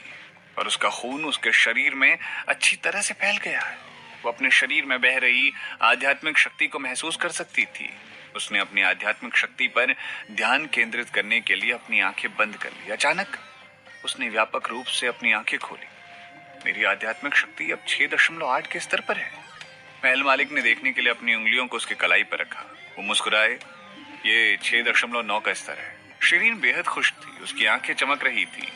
और उसका खून उसके शरीर में अच्छी तरह से फैल गया है। वो अपने शरीर में बह रही आध्यात्मिक शक्ति को महसूस कर सकती थी। उसने अपनी आध्यात्मिक शक्ति पर ध्यान केंद्रित करने के लिए अपनी आंखें बंद कर ली। अचानक उसने व्यापक रूप से अपनी आंखें खोली। मेरी आध्यात्मिक शक्ति अब 6.8 के स्तर पर है। महल मालिक ने देखने के लिए अपनी उंगलियों को उसकी कलाई पर रखा। वो मुस्कुराए। ये 6.9 का स्तर है। शिरीन बेहद खुश थी। उसकी आंखें चमक रही थी।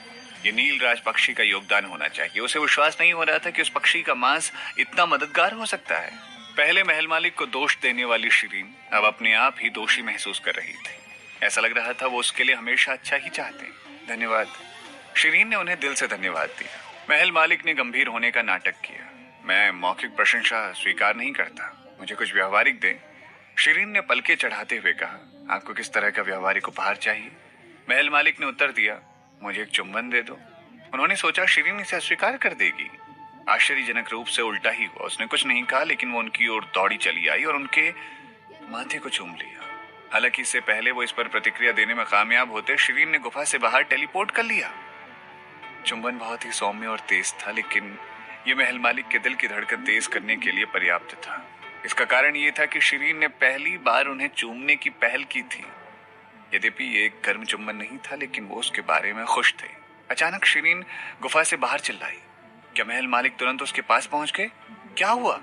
ये नीलराज पक्षी का योगदान होना चाहिए। उसे विश्वास नहीं हो रहा था कि उस पक्षी का मांस इतना मददगार हो सकता है। पहले महल मालिक को दोष देने वाली शिरीन अब अपने आप ही दोषी महसूस कर रही थी। ऐसा लग रहा था वो उसके लिए हमेशा अच्छा ही चाहते। धन्यवाद। शिरीन ने उन्हें दिल से धन्यवाद दिया। महल मालिक ने गंभीर होने का नाटक किया। मैं मौखिक प्रशंसा स्वीकार नहीं करता, मुझे कुछ व्यावहारिक दे। शिरीन ने पलके चढ़ाते हुए कहा, आपको किस तरह का व्यावहारिक उपहार चाहिए? महल मालिक ने उत्तर दिया, मुझे एक चुंबन दे दो। उन्होंने सोचा शिरीन इसे अस्वीकार कर देगी। आश्चर्यजनक रूप से उल्टा ही हुआ। उसने कुछ नहीं कहा, लेकिन वो उनकी ओर दौड़ी चली आई और उनके माथे को चूम लिया। हालांकि इससे पहले वो इस पर प्रतिक्रिया देने में कामयाब होते, शिरीन ने गुफा से बाहर टेलीपोर्ट कर लिया। चुंबन बहुत ही सौम्य और तेज था, लेकिन ये महल मालिक के दिल की धड़कन तेज करने के लिए पर्याप्त था। इसका कारण ये था कि शिरीन ने पहली बार उन्हें चूमने की पहल की थी। यद्यपि ये एक गर्म चुंबन नहीं था, लेकिन वो उसके बारे में खुश थे। अचानक शिरीन गुफा से बाहर चिल्लाई। क्या महल मालिक तुरंत उसके पास पहुंच गए? क्या हुआ?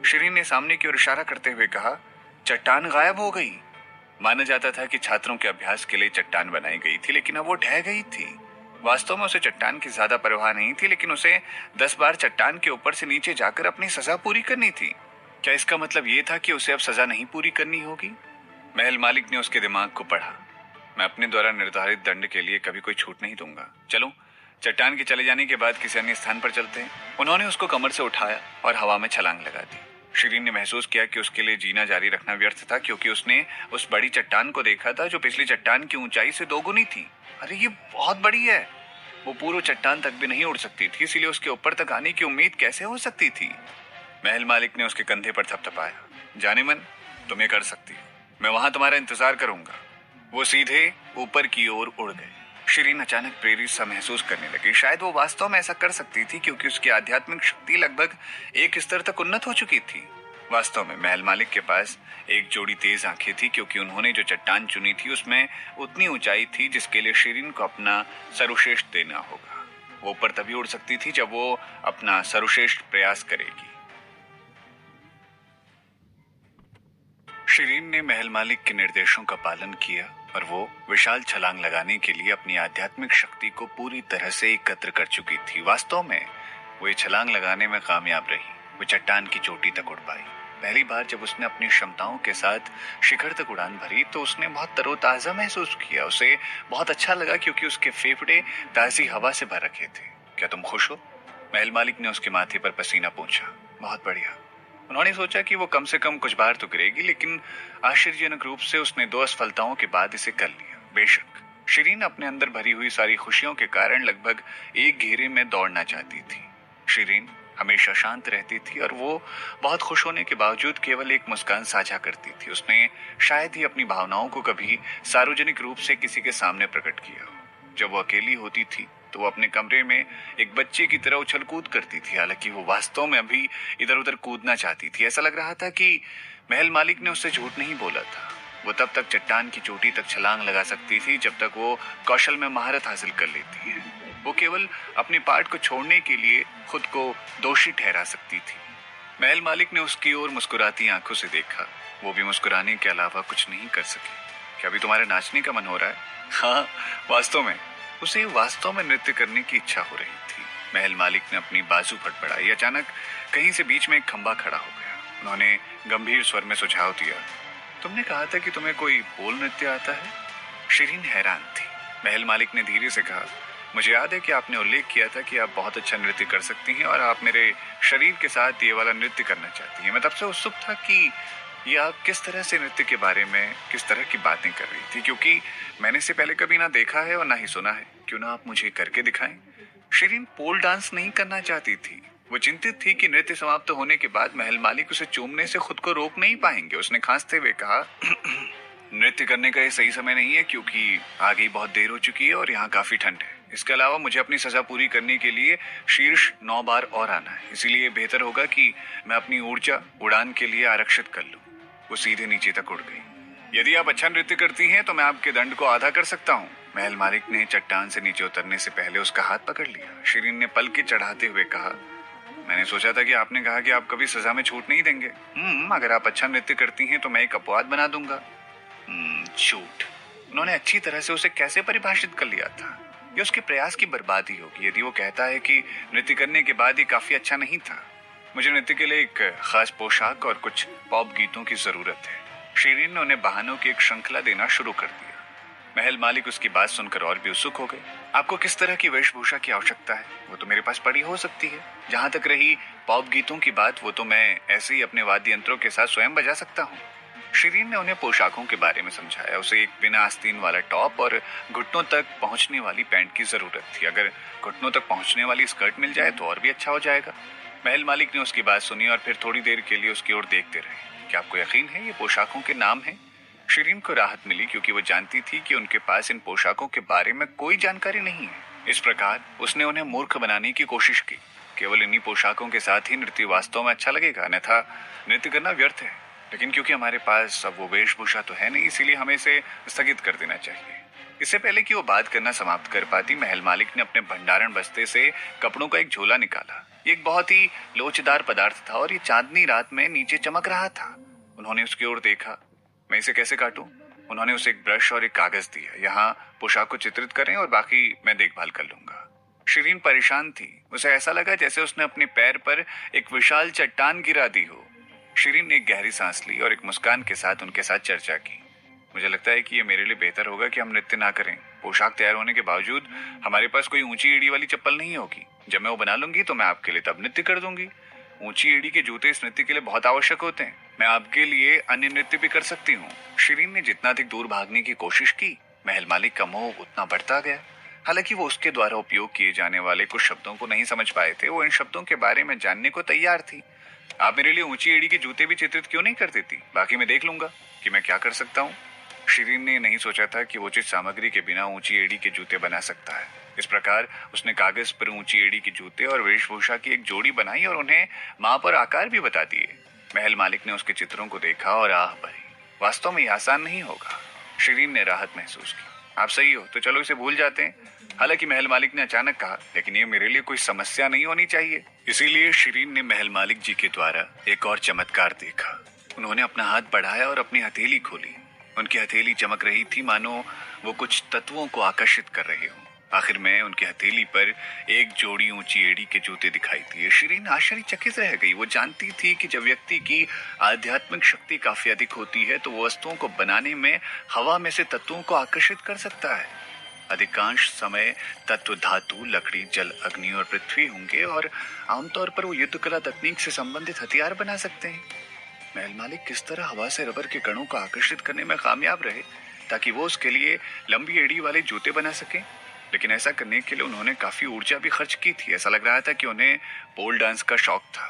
शिरीन ने सामने की ओर इशारा करते हुए कहा, चट्टान गायब हो गई। माना जाता था कि छात्रों के अभ्यास के लिए चट्टान बनाई गई थी, लेकिन अब वो ढह गई थी। वास्तव में उसे चट्टान की ज्यादा परवाह नहीं थी, लेकिन उसे 10 बार चट्टान के ऊपर से नीचे जाकर अपनी सजा पूरी करनी थी। क्या इसका मतलब ये था कि उसे अब सजा नहीं पूरी करनी होगी? महल मालिक ने उसके दिमाग को पढ़ा। मैं अपने द्वारा निर्धारित दंड के लिए कभी कोई छूट नहीं दूंगा। चलो, चट्टान के चले जाने के बाद किसी अन्य स्थान पर चलते हैं। उन्होंने उसको कमर से उठाया और हवा में छलांग लगा दी। शिरीन ने महसूस किया कि उसके लिए जीना जारी रखना व्यर्थ था, क्योंकि उसने उस बड़ी चट्टान को देखा था जो पिछली चट्टान की ऊंचाई से 2 गुनी थी। अरे ये बहुत बड़ी है। वो पूर्व चट्टान तक भी नहीं उड़ सकती थी, इसीलिए उसके ऊपर तक आने की उम्मीद कैसे हो सकती थी? महल मालिक ने उसके कंधे पर थपथपाया। जाने मन, तुम ये कर सकती हो। मैं वहां तुम्हारा इंतजार करूंगा। वो सीधे ऊपर की ओर उड़ गए। शिरीन अचानक प्रेरित सा महसूस करने लगी। शायद वो वास्तव में ऐसा कर सकती थी, क्योंकि उसकी आध्यात्मिक शक्ति लगभग एक स्तर तक उन्नत हो चुकी थी। वास्तव में महल मालिक के पास एक जोड़ी तेज आंखें थी, क्योंकि उन्होंने जो चट्टान चुनी थी उसमें उतनी ऊंचाई थी जिसके लिए शिरीन को अपना सर्वश्रेष्ठ देना होगा। वो ऊपर तभी उड़ सकती थी जब वो अपना सर्वश्रेष्ठ प्रयास करेगी। शिरीन ने महल मालिक के निर्देशों का पालन किया और वो विशाल छलांग लगाने के लिए अपनी आध्यात्मिक शक्ति को पूरी तरह से एकत्र कर चुकी थी। वास्तव में वो ये छलांग लगाने में कामयाब रही। वो चट्टान की चोटी तक उड़ पाई। पहली बार जब उसने अपनी क्षमताओं के साथ शिखर तक उड़ान भरी तो उसने बहुत तरोताजा महसूस किया। उसे बहुत अच्छा लगा, क्योंकि उसके फेफड़े ताजी हवा से भर रखे थे। क्या तुम खुश हो? महल मालिक ने उसके माथे पर पसीना पोंछा। बहुत बढ़िया। उन्होंने सोचा कि वो कम से कम कुछ बार तो गिरेगी, लेकिन आश्चर्यजनक रूप से उसने 2 असफलताओं के बाद इसे कर लिया। बेशक शिरीन अपने अंदर भरी हुई सारी खुशियों के कारण लगभग एक घेरे में दौड़ना चाहती थी। शिरीन हमेशा शांत रहती थी और वो बहुत खुश होने के बावजूद केवल एक मुस्कान साझा करती थी। उसने शायद ही अपनी भावनाओं को कभी सार्वजनिक रूप से किसी के सामने प्रकट किया हो। जब वो अकेली होती थी तो वो अपने कमरे में एक बच्चे की तरह उछल कूद करती थी। हालांकि वो वास्तव में अभी इधर उधर कूदना चाहती थी। ऐसा लग रहा था कि महल मालिक ने उससे झूठ नहीं बोला था। वो तब तक चट्टान की चोटी तक छलांग लगा सकती थी जब तक वो कौशल में महारत हासिल कर लेती है। वो केवल अपनी पार्ट को छोड़ने के लिए खुद को दोषी ठहरा सकती थी। महल मालिक ने उसकी ओर मुस्कुराती आंखों से देखा। वो भी मुस्कुराने के अलावा कुछ नहीं कर सकी। क्या अभी तुम्हारे नाचने का मन हो रहा है? हाँ, वास्तव में उसे वास्तव में नृत्य करने की इच्छा हो रही थी। महल मालिक ने अपनी बाजू फटफड़ाई। अचानक कहीं से बीच में एक खंभा खड़ा हो गया। उन्होंने गंभीर स्वर में सुझाव दिया, तुमने कहा था कि तुम्हें कोई बोल नृत्य आता है? शिरीन हैरान थी। महल मालिक ने धीरे से कहा, मुझे याद है कि आपने उल्लेख किया था कि आप बहुत अच्छा नृत्य कर सकती हैं और आप मेरे शरीर के साथ ये वाला नृत्य करना चाहती हैं। मैं तब से उत्सुक था कि ये आप किस तरह से नृत्य के बारे में किस तरह की बातें कर रही थी, क्योंकि मैंने इससे पहले कभी ना देखा है और ना ही सुना है। क्यों ना आप मुझे करके दिखाएं? शिरीन पोल डांस नहीं करना चाहती थी। वो चिंतित थी कि नृत्य समाप्त होने के बाद महल मालिक उसे चूमने से खुद को रोक नहीं पाएंगे। उसने खांसते हुए कहा, नृत्य करने का ये सही समय नहीं है क्योंकि आगे बहुत देर हो चुकी है और यहाँ काफी ठंड है। इसके अलावा मुझे अपनी सजा पूरी करने के लिए शीर्ष 9 बार और आना है। इसीलिए बेहतर होगा कि मैं अपनी ऊर्जा उड़ान के लिए आरक्षित कर लूं। वो सीधे नीचे तक उड़ गई। यदि आप अच्छा नृत्य करती हैं तो मैं आपके दंड को आधा कर सकता हूँ। महल मालिक ने चट्टान से नीचे उतरने से पहले उसका हाथ पकड़ लिया। शिरीन ने पलकें चढ़ाते हुए कहा, मैंने सोचा था कि आपने कहा कि आप कभी सजा में छूट नहीं देंगे। अगर आप अच्छा नृत्य करती हैं तो मैं एक अपवाद बना दूंगा। झूठ। उन्होंने अच्छी तरह से उसे कैसे परिभाषित कर लिया था। ये उसके प्रयास की बर्बादी होगी यदि वो कहता है कि नृत्य करने के बाद ये काफी अच्छा नहीं था। मुझे नृत्य के लिए एक खास पोशाक और कुछ पॉप गीतों की जरूरत है। शिरीन ने उन्हें बहानों की एक श्रृंखला देना शुरू कर दिया। महल मालिक उसकी बात सुनकर और भी उत्सुक हो गए। आपको किस तरह की वेशभूषा की आवश्यकता है? वो तो मेरे पास पड़ी हो सकती है। जहां तक रही पॉप गीतों की बात, वो तो मैं ऐसे ही अपने वाद्य यंत्रों के साथ स्वयं बजा सकता हूँ। शिरीन ने उन्हें पोशाकों के बारे में समझाया। उसे एक बिना आस्तीन वाला टॉप और घुटनों तक पहुंचने वाली पैंट की जरूरत थी। अगर घुटनों तक पहुंचने वाली स्कर्ट मिल जाए तो और भी अच्छा हो जाएगा। महल मालिक ने उसकी बात सुनी और फिर थोड़ी देर के लिए उसकी ओर देखते रहे। क्या आपको यकीन है ये पोशाकों के नाम हैं? शिरीन को राहत मिली क्योंकि वो जानती थी कि उनके पास इन पोशाकों के बारे में कोई जानकारी नहीं है। इस प्रकार उसने उन्हें मूर्ख बनाने की कोशिश की। केवल इन्हीं पोशाकों के साथ ही नृत्य वास्तव में अच्छा लगेगा, अन्यथा नृत्य करना व्यर्थ है। लेकिन क्योंकि हमारे पास अब वो वेशभूषा तो है नहीं, इसीलिए हमें इसे स्थगित कर देना चाहिए। इससे पहले कि वो बात करना समाप्त कर पाती, महल मालिक ने अपने भंडारण बस्ते से कपड़ों का एक झोला निकाला। ये एक बहुत ही लोचदार पदार्थ था और ये चांदनी रात में नीचे चमक रहा था। उन्होंने उसकी ओर देखा। मैं इसे कैसे काटूं? उन्होंने उसे एक ब्रश और एक कागज दिया। यहाँ पोशाक को चित्रित करें और बाकी मैं देखभाल कर लूंगा। शिरीन परेशान थी। उसे ऐसा लगा जैसे उसने अपने पैर पर एक विशाल चट्टान गिरा दी हो। शिरीन ने एक गहरी सांस ली और एक मुस्कान के साथ उनके साथ चर्चा की। मुझे लगता है कि ये मेरे लिए बेहतर होगा कि हम नृत्य ना करें। पोशाक तैयार होने के बावजूद हमारे पास कोई ऊंची एड़ी वाली चप्पल नहीं होगी। जब मैं वो बना लूंगी तो मैं आपके लिए तब नृत्य कर दूंगी। ऊंची एड़ी के जूते इस नृत्य के लिए बहुत आवश्यक होते हैं। मैं आपके लिए अन्य नृत्य भी कर सकती हूँ। शिरीन ने जितना अधिक दूर भागने की कोशिश की, महल मालिक का मोह उतना बढ़ता गया। हालांकि वो उसके द्वारा उपयोग किए जाने वाले कुछ शब्दों को नहीं समझ पाए थे, वो इन शब्दों के बारे में जानने को तैयार थी। आप मेरे लिए ऊंची एड़ी के जूते भी चित्रित क्यों नहीं कर देती? बाकी मैं देख लूंगा कि मैं क्या कर सकता हूँ। शिरीन ने नहीं सोचा था कि वो उचित सामग्री के बिना ऊंची एड़ी के जूते बना सकता है। इस प्रकार उसने कागज पर ऊंची एड़ी के जूते और वेशभूषा की एक जोड़ी बनाई और उन्हें माप और आकार भी बता दिए। महल मालिक ने उसके चित्रों को देखा और आह भरी। वास्तव में ये आसान नहीं होगा। शिरीन ने राहत महसूस की। आप सही हो, तो चलो इसे भूल जाते हैं। हालांकि महल मालिक ने अचानक कहा, लेकिन ये मेरे लिए कोई समस्या नहीं होनी चाहिए। इसीलिए शिरीन ने महल मालिक जी के द्वारा एक और चमत्कार देखा। उन्होंने अपना हाथ बढ़ाया और अपनी हथेली खोली। उनकी हथेली चमक रही थी मानो वो कुछ तत्वों को आकर्षित कर रहे हों। आखिर में उनकी हथेली पर एक जोड़ी ऊंची एड़ी के जूते दिखाई दिए। शिरीन आश्चर्यचकित रह गई। वो जानती थी कि जब व्यक्ति की आध्यात्मिक शक्ति काफी अधिक होती है तो वो वस्तुओं को बनाने में हवा में से तत्वों को आकर्षित कर सकता है। अधिकांश समय तत्व धातु, लकड़ी, जल, अग्नि और पृथ्वी होंगे और आमतौर पर वो युद्ध कला तकनीक से संबंधित हथियार बना सकते हैं। महल मालिक किस तरह हवा से रबर के कणों को आकर्षित करने में कामयाब रहे ताकि वो उसके लिए लंबी एड़ी वाले जूते बना सके। लेकिन ऐसा करने के लिए उन्होंने काफी ऊर्जा भी खर्च की थी। ऐसा लग रहा था कि उन्हें पोल डांस का शौक था।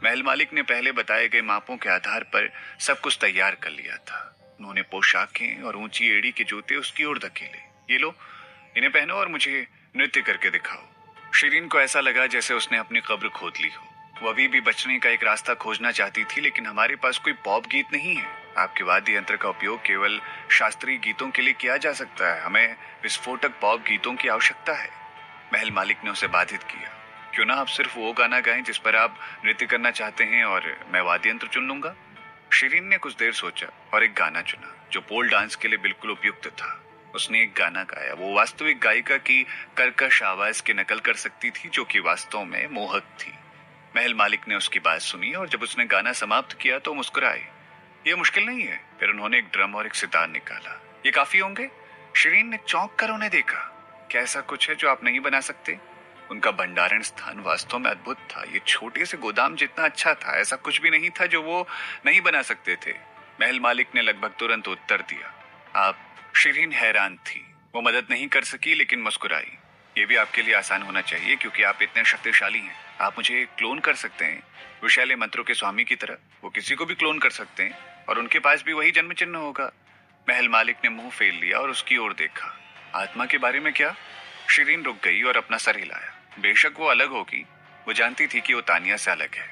महल मालिक ने पहले बताए गए मापों के आधार पर सब कुछ तैयार कर लिया था। उन्होंने पोशाकें और ऊंची एड़ी के जूते उसकी ओर धकेले। ये लो, इन्हें पहनो और मुझे नृत्य करके दिखाओ। शिरीन को ऐसा लगा जैसे उसने अपनी कब्र खोद ली हो। वो अभी भी बचने का एक रास्ता खोजना चाहती थी, लेकिन हमारे पास कोई पॉप गीत नहीं है। आपके वाद्य यंत्र का उपयोग केवल शास्त्रीय गीतों के लिए किया जा सकता है। हमें विस्फोटक पॉप गीतों की आवश्यकता है। महल मालिक ने उसे बाधित किया। क्यों ना आप सिर्फ वो गाना गाएं जिस पर आप नृत्य करना चाहते हैं और मैं वाद्य यंत्र चुन लूंगा। शिरीन ने कुछ देर सोचा और एक गाना चुना जो पोल डांस के लिए बिल्कुल उपयुक्त था। उसने एक गाना गाया। वो वास्तविक गायिका की कर्कश आवाज की नकल कर सकती थी जो कि वास्तव में मोहक थी। महल मालिक ने उसकी बात सुनी और जब उसने गाना समाप्त किया तो मुस्कुराए। ये मुश्किल नहीं है। फिर उन्होंने एक ड्रम और एक सितार निकाला। ये काफी होंगे? शिरीन ने चौंक कर उन्हें देखा। क्या ऐसा कुछ है जो आप नहीं बना सकते? उनका भंडारण स्थान वास्तव में अद्भुत था। ये छोटे से गोदाम जितना अच्छा था। ऐसा कुछ भी नहीं था जो वो नहीं बना सकते थे। महल मालिक ने लगभग तुरंत उत्तर दिया, आप। शिरीन हैरान थी। वो मदद नहीं कर सकी लेकिन मुस्कुराई। ये भी आपके लिए आसान होना चाहिए क्योंकि आप इतने शक्तिशाली हैं। आप मुझे क्लोन कर सकते हैं, विषैले मंत्रों के स्वामी की तरह। वो किसी को भी क्लोन कर सकते हैं और उनके पास भी वही जन्म चिन्ह होगा। महल मालिक ने मुंह फेर लिया और उसकी ओर देखा। आत्मा के बारे में क्या? शिरीन रुक गई और अपना सर हिलाया। बेशक वो अलग होगी। वो जानती थी कि वो तानिया से अलग है।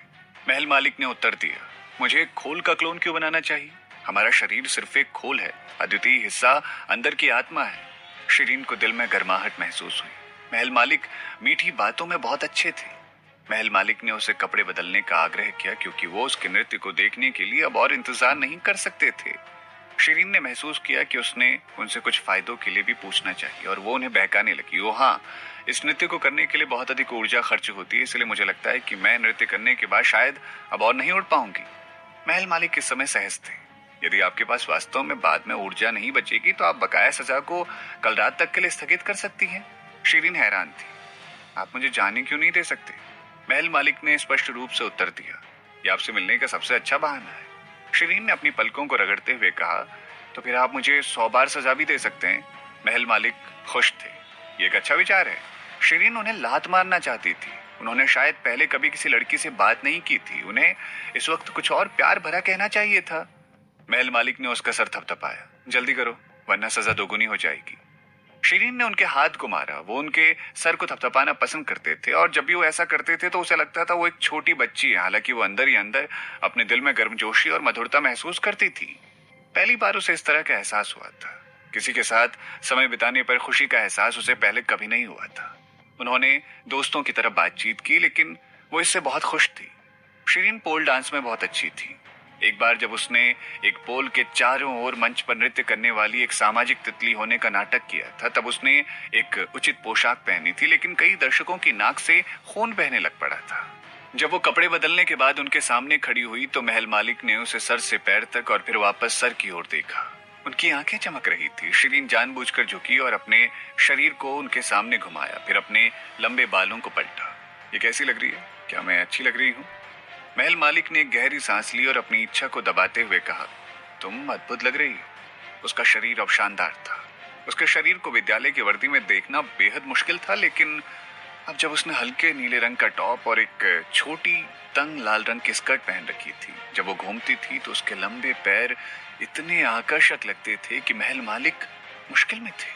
महल मालिक ने उत्तर दिया, मुझे एक खोल का क्लोन क्यों बनाना चाहिए? हमारा शरीर सिर्फ एक खोल है। अद्वितीय हिस्सा अंदर की आत्मा है। शिरीन को दिल में गर्माहट महसूस हुई। महल मालिक मीठी बातों में बहुत अच्छे थे। महल मालिक ने उसे कपड़े बदलने का आग्रह किया क्योंकि वो उसके नृत्य को देखने के लिए अब और इंतजार नहीं कर सकते थे। शिरीन ने महसूस किया कि उसने उनसे कुछ फायदों के लिए भी पूछना चाहिए और वो उन्हें बहकाने लगी। ओ हाँ, इस नृत्य को करने के लिए बहुत अधिक ऊर्जा खर्च होती है, इसलिए मुझे लगता है कि मैं नृत्य करने के बाद शायद अब और नहीं उड़ पाऊंगी। महल मालिक इस समय सहज थे। यदि आपके पास वास्तव में बाद में ऊर्जा नहीं बचेगी तो आप बकाया सजा को कल रात तक के लिए स्थगित कर सकती हैं। शिरीन हैरान थी। आप मुझे जाने क्यों नहीं दे सकते? महल मालिक ने स्पष्ट रूप से उत्तर दिया, यह आपसे मिलने का सबसे अच्छा बहाना है। शिरीन ने अपनी पलकों को रगड़ते हुए कहा, तो फिर आप मुझे 100 बार सजा भी दे सकते हैं। महल मालिक खुश थे। ये एक अच्छा विचार है। शिरीन उन्हें लात मारना चाहती थी। उन्होंने शायद पहले कभी किसी लड़की से बात नहीं की थी। उन्हें इस वक्त कुछ और प्यार भरा कहना चाहिए था। महल मालिक ने उसका सर थपथपाया। जल्दी करो वरना सजा दोगुनी हो जाएगी। शिरीन ने उनके हाथ को मारा। वो उनके सर को थपथपाना पसंद करते थे और जब भी वो ऐसा करते थे तो उसे लगता था वो एक छोटी बच्ची है। हालांकि वो अंदर ही अंदर अपने दिल में गर्मजोशी और मधुरता महसूस करती थी। पहली बार उसे इस तरह का एहसास हुआ था। किसी के साथ समय बिताने पर खुशी का एहसास उसे पहले कभी नहीं हुआ था। उन्होंने दोस्तों की तरह बातचीत की लेकिन वो इससे बहुत खुश थी। शिरीन पोल डांस में बहुत अच्छी थी। एक बार जब उसने एक पोल के चारों ओर मंच पर नृत्य करने वाली एक सामाजिक तितली होने का नाटक किया था, तब उसने एक उचित पोशाक पहनी थी लेकिन कई दर्शकों की नाक से खून बहने लग पड़ा था। जब वो कपड़े बदलने के बाद उनके सामने खड़ी हुई तो महल मालिक ने उसे सर से पैर तक और फिर वापस सर की ओर देखा। उनकी आंखें चमक रही थी। शिरीन जानबूझकर झुकी और अपने शरीर को उनके सामने घुमाया, फिर अपने लंबे बालों को पलटा। ये कैसी लग रही है? क्या मैं अच्छी लग रही हूँ? महल मालिक ने एक गहरी सांस ली और अपनी इच्छा को दबाते हुए कहा, तुम अद्भुत लग रही हो। उसका शरीर अब शानदार था। उसके शरीर को विद्यालय की वर्दी में देखना बेहद मुश्किल था लेकिन अब जब उसने हल्के नीले रंग का टॉप और एक छोटी तंग लाल रंग की स्कर्ट पहन रखी थी, जब वो घूमती थी तो उसके लंबे पैर इतने आकर्षक लगते थे कि महल मालिक मुश्किल में थे।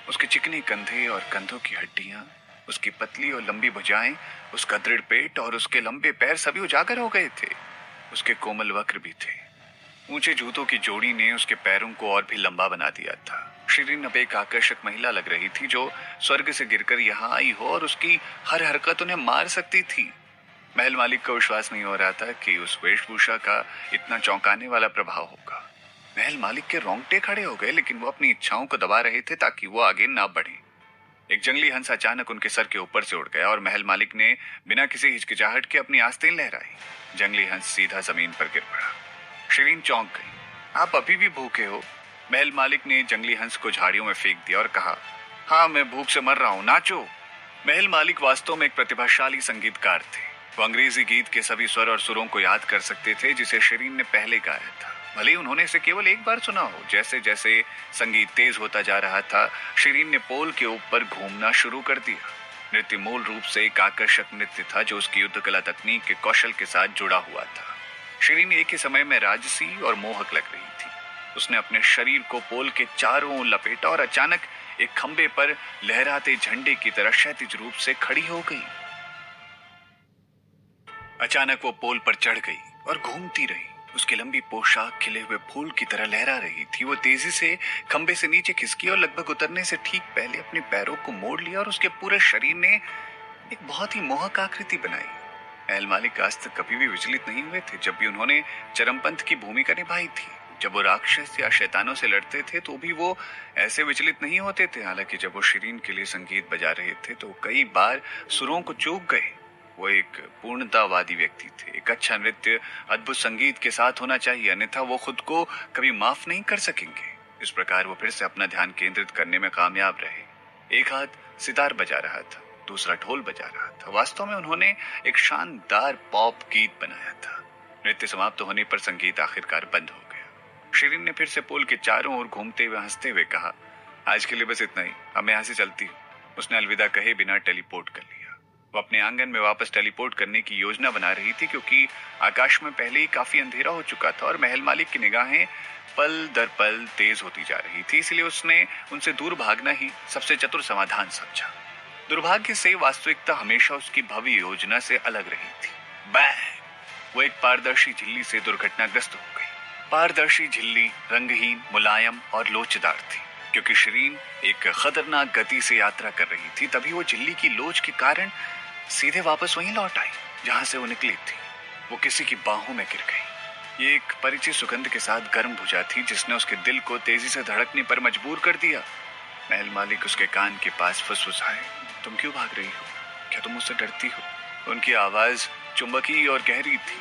उसके चिकने कंधे और कंधों की हड्डियां, उसकी पतली और लंबी भुजाएं, उसका दृढ़ पेट और उसके लंबे पैर सभी उजागर हो गए थे। उसके कोमल वक्र भी थे। ऊंचे जूतों की जोड़ी ने उसके पैरों को और भी लंबा बना दिया था। शिरीन अब एक आकर्षक महिला लग रही थी जो स्वर्ग से गिरकर यहाँ आई हो और उसकी हर हरकत उन्हें मार सकती थी। महल मालिक को विश्वास नहीं हो रहा था कि उस वेशभूषा का इतना चौंकाने वाला प्रभाव होगा। महल मालिक के रोंगटे खड़े हो गए लेकिन वो अपनी इच्छाओं को दबा रहे थे ताकि वो आगे ना बढ़े। एक जंगली हंस अचानक उनके सर के ऊपर से उड़ गया और महल मालिक ने बिना किसी हिचकिचाहट के अपनी आस्तीन लहराई। जंगली हंस सीधा जमीन पर गिर पड़ा। शिरीन चौंक गई। आप अभी भी भूखे हो? महल मालिक ने जंगली हंस को झाड़ियों में फेंक दिया और कहा, हाँ मैं भूख से मर रहा हूँ, नाचो। महल मालिक वास्तव में एक प्रतिभाशाली संगीतकार थे। वो अंग्रेजी गीत के सभी स्वर और सुरों को याद कर सकते थे जिसे शिरीन ने पहले गाया था, भले उन्होंने इसे केवल एक बार सुना हो। जैसे जैसे संगीत तेज होता जा रहा था, शिरीन ने पोल के ऊपर घूमना शुरू कर दिया। नृत्य मूल रूप से एक आकर्षक नृत्य था जो उसकी युद्ध कला तकनीक के कौशल के साथ जुड़ा हुआ था। शिरीन एक ही समय में राजसी और मोहक लग रही थी। उसने अपने शरीर को पोल के चारों ओर लपेटा और अचानक एक खंबे पर लहराते झंडे की तरह क्षैतिज रूप से खड़ी हो गई। अचानक वो पोल पर चढ़ गई और घूमती रही। उसकी लंबी पोशाक खिले हुए फूल की तरह लहरा रही थी। वो तेजी से खंबे से नीचे खिसकी और लगभग उतरने से ठीक पहले अपने पैरों को मोड़ लिया और उसके पूरे शरीर ने एक बहुत ही मोहक आकृति बनाई। महल मालिक आज तक कभी भी विचलित नहीं हुए थे जब भी उन्होंने चरमपंथ की भूमिका निभाई थी। जब वो राक्षस या शैतानों से लड़ते थे तो भी वो ऐसे विचलित नहीं होते थे। हालांकि जब वो शिरीन के लिए संगीत बजा रहे थे तो कई बार सुरों को चूक गए। वो एक पूर्णतावादी व्यक्ति थे। एक अच्छा नृत्य अद्भुत संगीत के साथ होना चाहिए, अन्यथा वो खुद को कभी माफ नहीं कर सकेंगे। इस प्रकार वो फिर से अपना ध्यान केंद्रित करने में कामयाब रहे। एक हाथ सितार बजा रहा था, दूसरा ढोल बजा रहा था। वास्तव में उन्होंने एक शानदार पॉप गीत बनाया था। नृत्य समाप्त होने पर संगीत आखिरकार बंद हो गया। शिरीन ने फिर से पोल के चारों ओर घूमते हुए हंसते हुए कहा, आज के लिए बस इतना ही, अब मैं यहाँ से चलती हूँ। उसने अलविदा कहे बिना टेलीपोर्ट कर लिया। वो अपने आंगन में वापस टेलीपोर्ट करने की योजना बना रही थी क्योंकि आकाश में पहले ही काफी अंधेरा हो चुका था और महल मालिक की निगाहें पल दर पल तेज होती जा रही थी। इसलिए उसने उनसे दूर भागना ही सबसे चतुर समाधान समझा। दुर्भाग्य से वास्तविकता हमेशा उसकी भव्य योजना से अलग रही थी। बैंग! वो एक पारदर्शी झिल्ली से दुर्घटनाग्रस्त हो गई। पारदर्शी झिल्ली रंगहीन, मुलायम और लोचदार थी क्योंकि शिरीन एक खतरनाक गति से यात्रा कर रही थी। तभी वो झिल्ली की लोच के कारण सीधे वापस वहीं लौट आई जहां से वो निकली थी। वो किसी की बाहों में गिर गई। ये एक परिचित सुगंध के साथ गर्म भुजा थी जिसने उसके दिल को तेजी से धड़कने पर मजबूर कर दिया। महल मालिक उसके कान के पास फुसफुसाए, तुम क्यों भाग रही हो? क्या तुम मुझसे डरती हो? उनकी आवाज चुंबकीय और गहरी थी।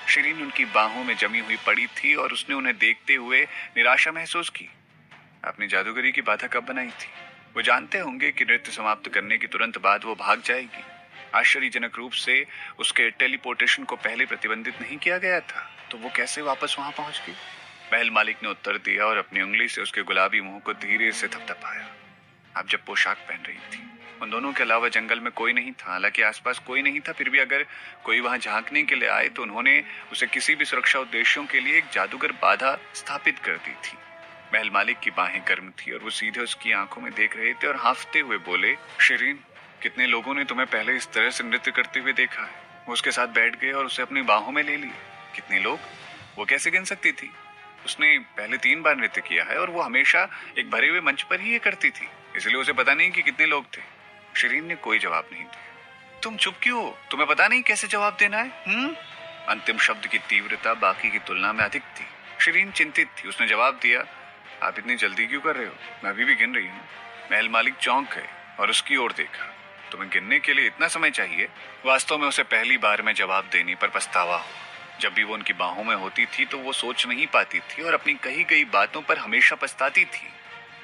शिरीन उनकी बाहों में जमी हुई पड़ी थी और उसने उन्हें देखते हुए निराशा महसूस की। अपनी जादूगरी की बाधा कब बनाई थी? वो जानते होंगे कि नृत्य समाप्त करने के तुरंत बाद वो भाग जाएगी। आश्चर्यजनक रूप से उसके टेलीपोर्टेशन को पहले प्रतिबंधित नहीं किया गया था, तो वो कैसे वापस वहां पहुंच गई? महल मालिक ने उत्तर दिया और अपनी उंगली से उसके गुलाबी मुंह को धीरे से थपथपाया। अब जब पोशाक पहन रही थी, उन दोनों के अलावा जंगल में कोई नहीं था। हालांकि आसपास कोई नहीं था, फिर भी अगर कोई वहां झांकने के लिए आए तो उन्होंने उसे किसी भी सुरक्षा उद्देश्यों के लिए एक जादूगर बाधा स्थापित कर दी थी। महल मालिक की बाहें गर्म थी और वो सीधे उसकी आंखों में देख रहे थे और हाँफते हुए बोले, शिरीन, कितने लोगों ने तुम्हें पहले इस तरह से नृत्य करते हुए देखा है? वो उसके साथ बैठ गए और उसे अपनी बाहों में ले लिया। कितने लोग? वो कैसे गिन सकती थी? उसने पहले 3 बार नृत्य किया है और वो हमेशा एक भरे हुए मंच पर ही ये करती थी, इसलिए उसे पता नहीं कि कितने लोग थे। शिरीन ने कोई जवाब नहीं दिया। तुम चुप क्यों हो? तुम्हें पता नहीं कैसे जवाब देना है? अंतिम शब्द की तीव्रता बाकी की तुलना में अधिक थी। शिरीन चिंतित थी। उसने जवाब दिया, आप इतनी जल्दी क्यों कर रहे हो? मैं अभी भी गिन रही हूँ। महल मालिक चौंक गए और उसकी ओर देखा। तुम्हें गिनने के लिए इतना समय चाहिए? वास्तव में उसे पहली बार में जवाब देने पर पछतावा हुआ। जब भी वो उनकी बाहों में होती थी तो वो सोच नहीं पाती थी और अपनी कही गई बातों पर हमेशा पछताती थी।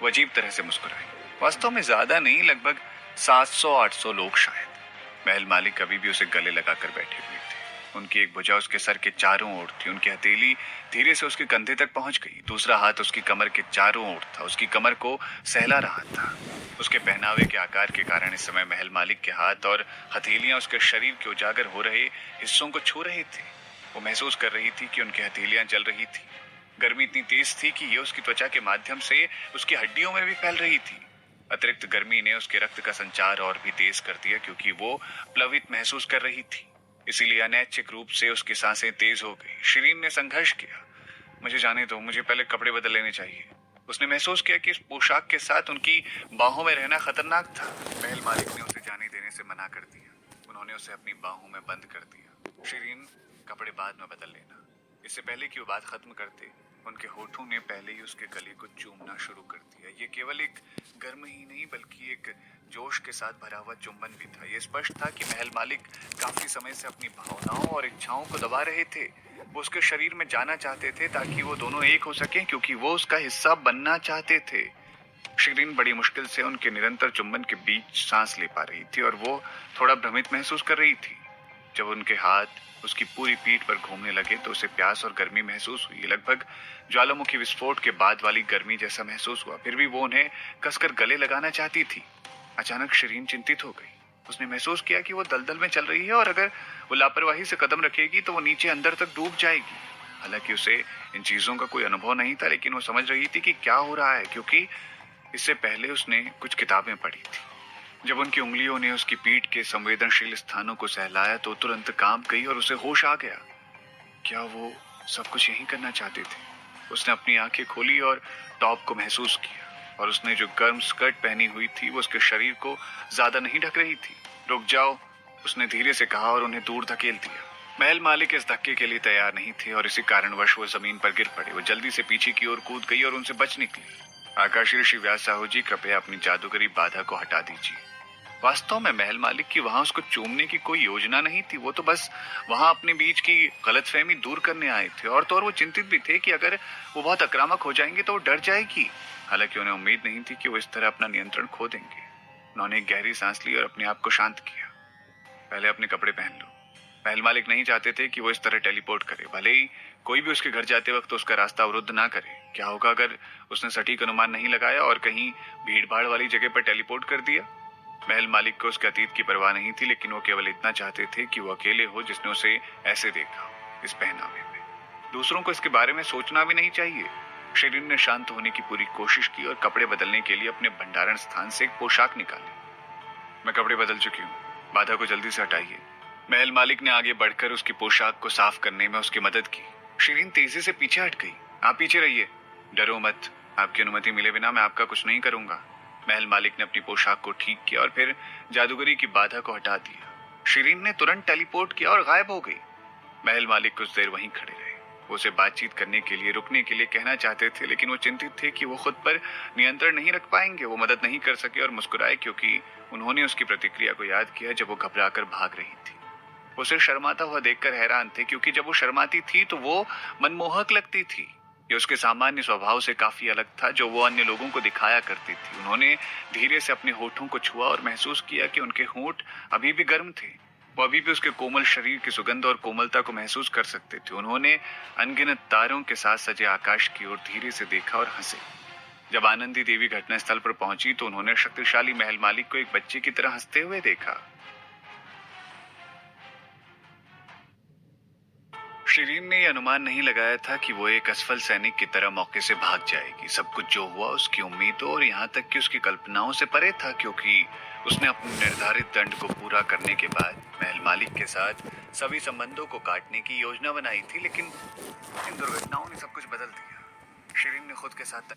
वो अजीब तरह से मुस्कुराई। वास्तव में ज्यादा नहीं, लगभग 700-800 लोग शायद। महल मालिक अभी भी उसे गले लगाकर बैठे हुए थे। उनकी एक भुजा उसके सर के चारों ओर थी। उनकी हथेली धीरे से उसके कंधे तक पहुंच गई। दूसरा हाथ उसकी कमर के चारों ओर था, उसकी कमर को सहला रहा था। उसके पहनावे के आकार के कारण इस समय महल मालिक के हाथ और हथेलियां उसके शरीर के उजागर हो रहे हिस्सों को छू रहे थे। वो महसूस कर रही थी कि उनकी हथेलियां जल रही थी। गर्मी इतनी तेज थी कि ये उसकी त्वचा के माध्यम से उसकी हड्डियों में भी फैल रही थी। अतिरिक्त गर्मी ने उसके रक्त का संचार और भी तेज कर दिया क्योंकि वो प्लवित महसूस कर रही थी। इसीलिए अनैच्छिक रूप से उसकी सांसें तेज हो गई। शिरीन ने संघर्ष किया, मुझे जाने दो, मुझे पहले कपड़े बदल लेने चाहिए। उसने महसूस किया कि इस पोशाक के साथ उनकी बाहों में रहना खतरनाक था। महल मालिक ने उसे जाने देने से मना कर दिया। उन्होंने उसे अपनी बाहों में बंद कर दिया। शिरीन, कपड़े बाद में बदल लेना। इससे पहले कि वो बात खत्म करते, उनके होठों ने पहले ही उसके गले को चूमना शुरू कर दिया। ये केवल एक गर्म ही नहीं बल्कि एक जोश के साथ भरा हुआ चुंबन भी था। ये स्पष्ट था कि महल मालिक काफी समय से अपनी भावनाओं और इच्छाओं को दबा रहे थे। वो उसके शरीर में जाना चाहते थे ताकि वो दोनों एक हो सके, क्योंकि वो उसका हिस्सा बनना चाहते थे। शिरीन बड़ी मुश्किल से उनके निरंतर चुंबन के बीच सांस ले पा रही थी और वो थोड़ा भ्रमित महसूस कर रही थी। जब उनके हाथ उसकी पूरी पीठ पर घूमने लगे तो उसे प्यास और गर्मी महसूस हुई। लगभग ज्वालामुखी विस्फोट के बाद वाली गर्मी जैसा महसूस हुआ। फिर भी वो उन्हें कसकर गले लगाना चाहती थी। अचानक शिरीन चिंतित हो गई। उसने महसूस किया कि वो दलदल में चल रही है और अगर वो लापरवाही से कदम रखेगी तो वो नीचे अंदर तक डूब जाएगी। हालांकि उसे इन चीजों का कोई अनुभव नहीं था, लेकिन वो समझ रही थी कि क्या हो रहा है, क्योंकि इससे पहले उसने कुछ किताबें पढ़ी थी। जब उनकी उंगलियों ने उसकी पीठ के संवेदनशील स्थानों को सहलाया तो तुरंत कांप गई और उसे होश आ गया। क्या वो सब कुछ यही करना चाहते थे। उसने अपनी आंखें खोली और टॉप को महसूस किया और उसने जो गर्म स्कर्ट पहनी हुई थी वो उसके शरीर को ज्यादा नहीं ढक रही थी। रुक जाओ, उसने धीरे से कहा और उन्हें दूर धकेल दिया। महल मालिक इस धक्के के लिए तैयार नहीं थे और इसी कारणवश वो जमीन पर गिर पड़े। वो जल्दी से पीछे की ओर कूद गई और उनसे बच निकली। आकाशीय ऋषि व्यास साहू जी, कृपया अपनी जादूगरी बाधा को हटा दीजिए। वास्तव में महल मालिक की वहां उसको चूमने की कोई योजना नहीं थी। वो तो बस वहां अपने बीच की गलतफहमी दूर करने आए थे और तो और वो चिंतित भी थे कि अगर वो बहुत आक्रामक हो जाएंगे तो वो डर जाएगी। हालांकि उन्हें उम्मीद नहीं थी कि वो इस तरह अपना नियंत्रण खो देंगे। उन्होंने एक गहरी सांस ली और अपने आप को शांत किया। पहले अपने कपड़े पहन लो। महल मालिक नहीं चाहते थे कि वो इस तरह टेलीपोर्ट करे, भले ही कोई भी उसके घर जाते वक्त उसका रास्ता अवरुद्ध ना करे। क्या होगा अगर उसने सटीक अनुमान नहीं लगाया और कहीं भीड़ भाड़ वाली जगह पर टेलीपोर्ट कर दिया। महल मालिक को उसके अतीत की परवाह नहीं थी, लेकिन वो केवल इतना चाहते थे कि वो अकेले हो जिसने उसे ऐसे देखा, इस पहनावे में। दूसरों को इसके बारे में सोचना भी नहीं चाहिए। शिरीन ने शांत होने की पूरी कोशिश की और कपड़े बदलने के लिए अपने भंडारण स्थान से एक पोशाक निकाली। मैं कपड़े बदल चुकी हूँ, बाधा को जल्दी से हटाइए। महल मालिक ने आगे बढ़कर उसकी पोशाक को साफ करने में उसकी मदद की। शिरीन तेजी से पीछे हट गई। आप पीछे रहिए, डरो मत, आपकी अनुमति मिले बिना मैं आपका कुछ नहीं करूंगा। महल मालिक ने अपनी पोशाक को ठीक किया और फिर जादूगरी की बाधा को हटा दिया। शिरीन ने तुरंत टेलीपोर्ट किया और गायब हो गई। महल मालिक कुछ देर वहीं खड़े रहे। वो उसे बातचीत करने के लिए, रुकने के लिए कहना चाहते थे, लेकिन वो चिंतित थे कि वो खुद पर नियंत्रण नहीं रख पाएंगे। वो मदद नहीं कर सके और मुस्कुराए क्योंकि उन्होंने उसकी प्रतिक्रिया को याद किया जब वो घबराकर भाग रही थी। वो सिर्फ शर्माता हुआ देखकर हैरान थे, क्योंकि जब वो शर्माती थी तो वो मनमोहक लगती थी। ये उसके सामान्य स्वभाव से काफी अलग था जो वो अन्य लोगों को दिखाया करती थी। उन्होंने धीरे से अपने होठों को छुआ और महसूस किया कि उनके होंठ अभी भी गर्म थे। वो अभी भी उसके कोमल शरीर की सुगंध और कोमलता को महसूस कर सकते थे। उन्होंने अनगिनत तारों के साथ सजे आकाश की ओर धीरे से देखा और हंसे। जब आनंदी देवी घटनास्थल पर पहुंची तो उन्होंने शक्तिशाली महल मालिक को एक बच्चे की तरह हंसते हुए देखा। शिरीन ने यह अनुमान नहीं लगाया था कि वो एक असफल सैनिक की तरह मौके से भाग जाएगी। सब कुछ जो हुआ उसकी उम्मीदों और यहाँ तक कि उसकी कल्पनाओं से परे था, क्योंकि उसने अपने निर्धारित दंड को पूरा करने के बाद महल मालिक के साथ सभी संबंधों को काटने की योजना बनाई थी। लेकिन इन दुर्घटनाओं ने सब कुछ बदल दिया। शिरीन ने खुद के साथ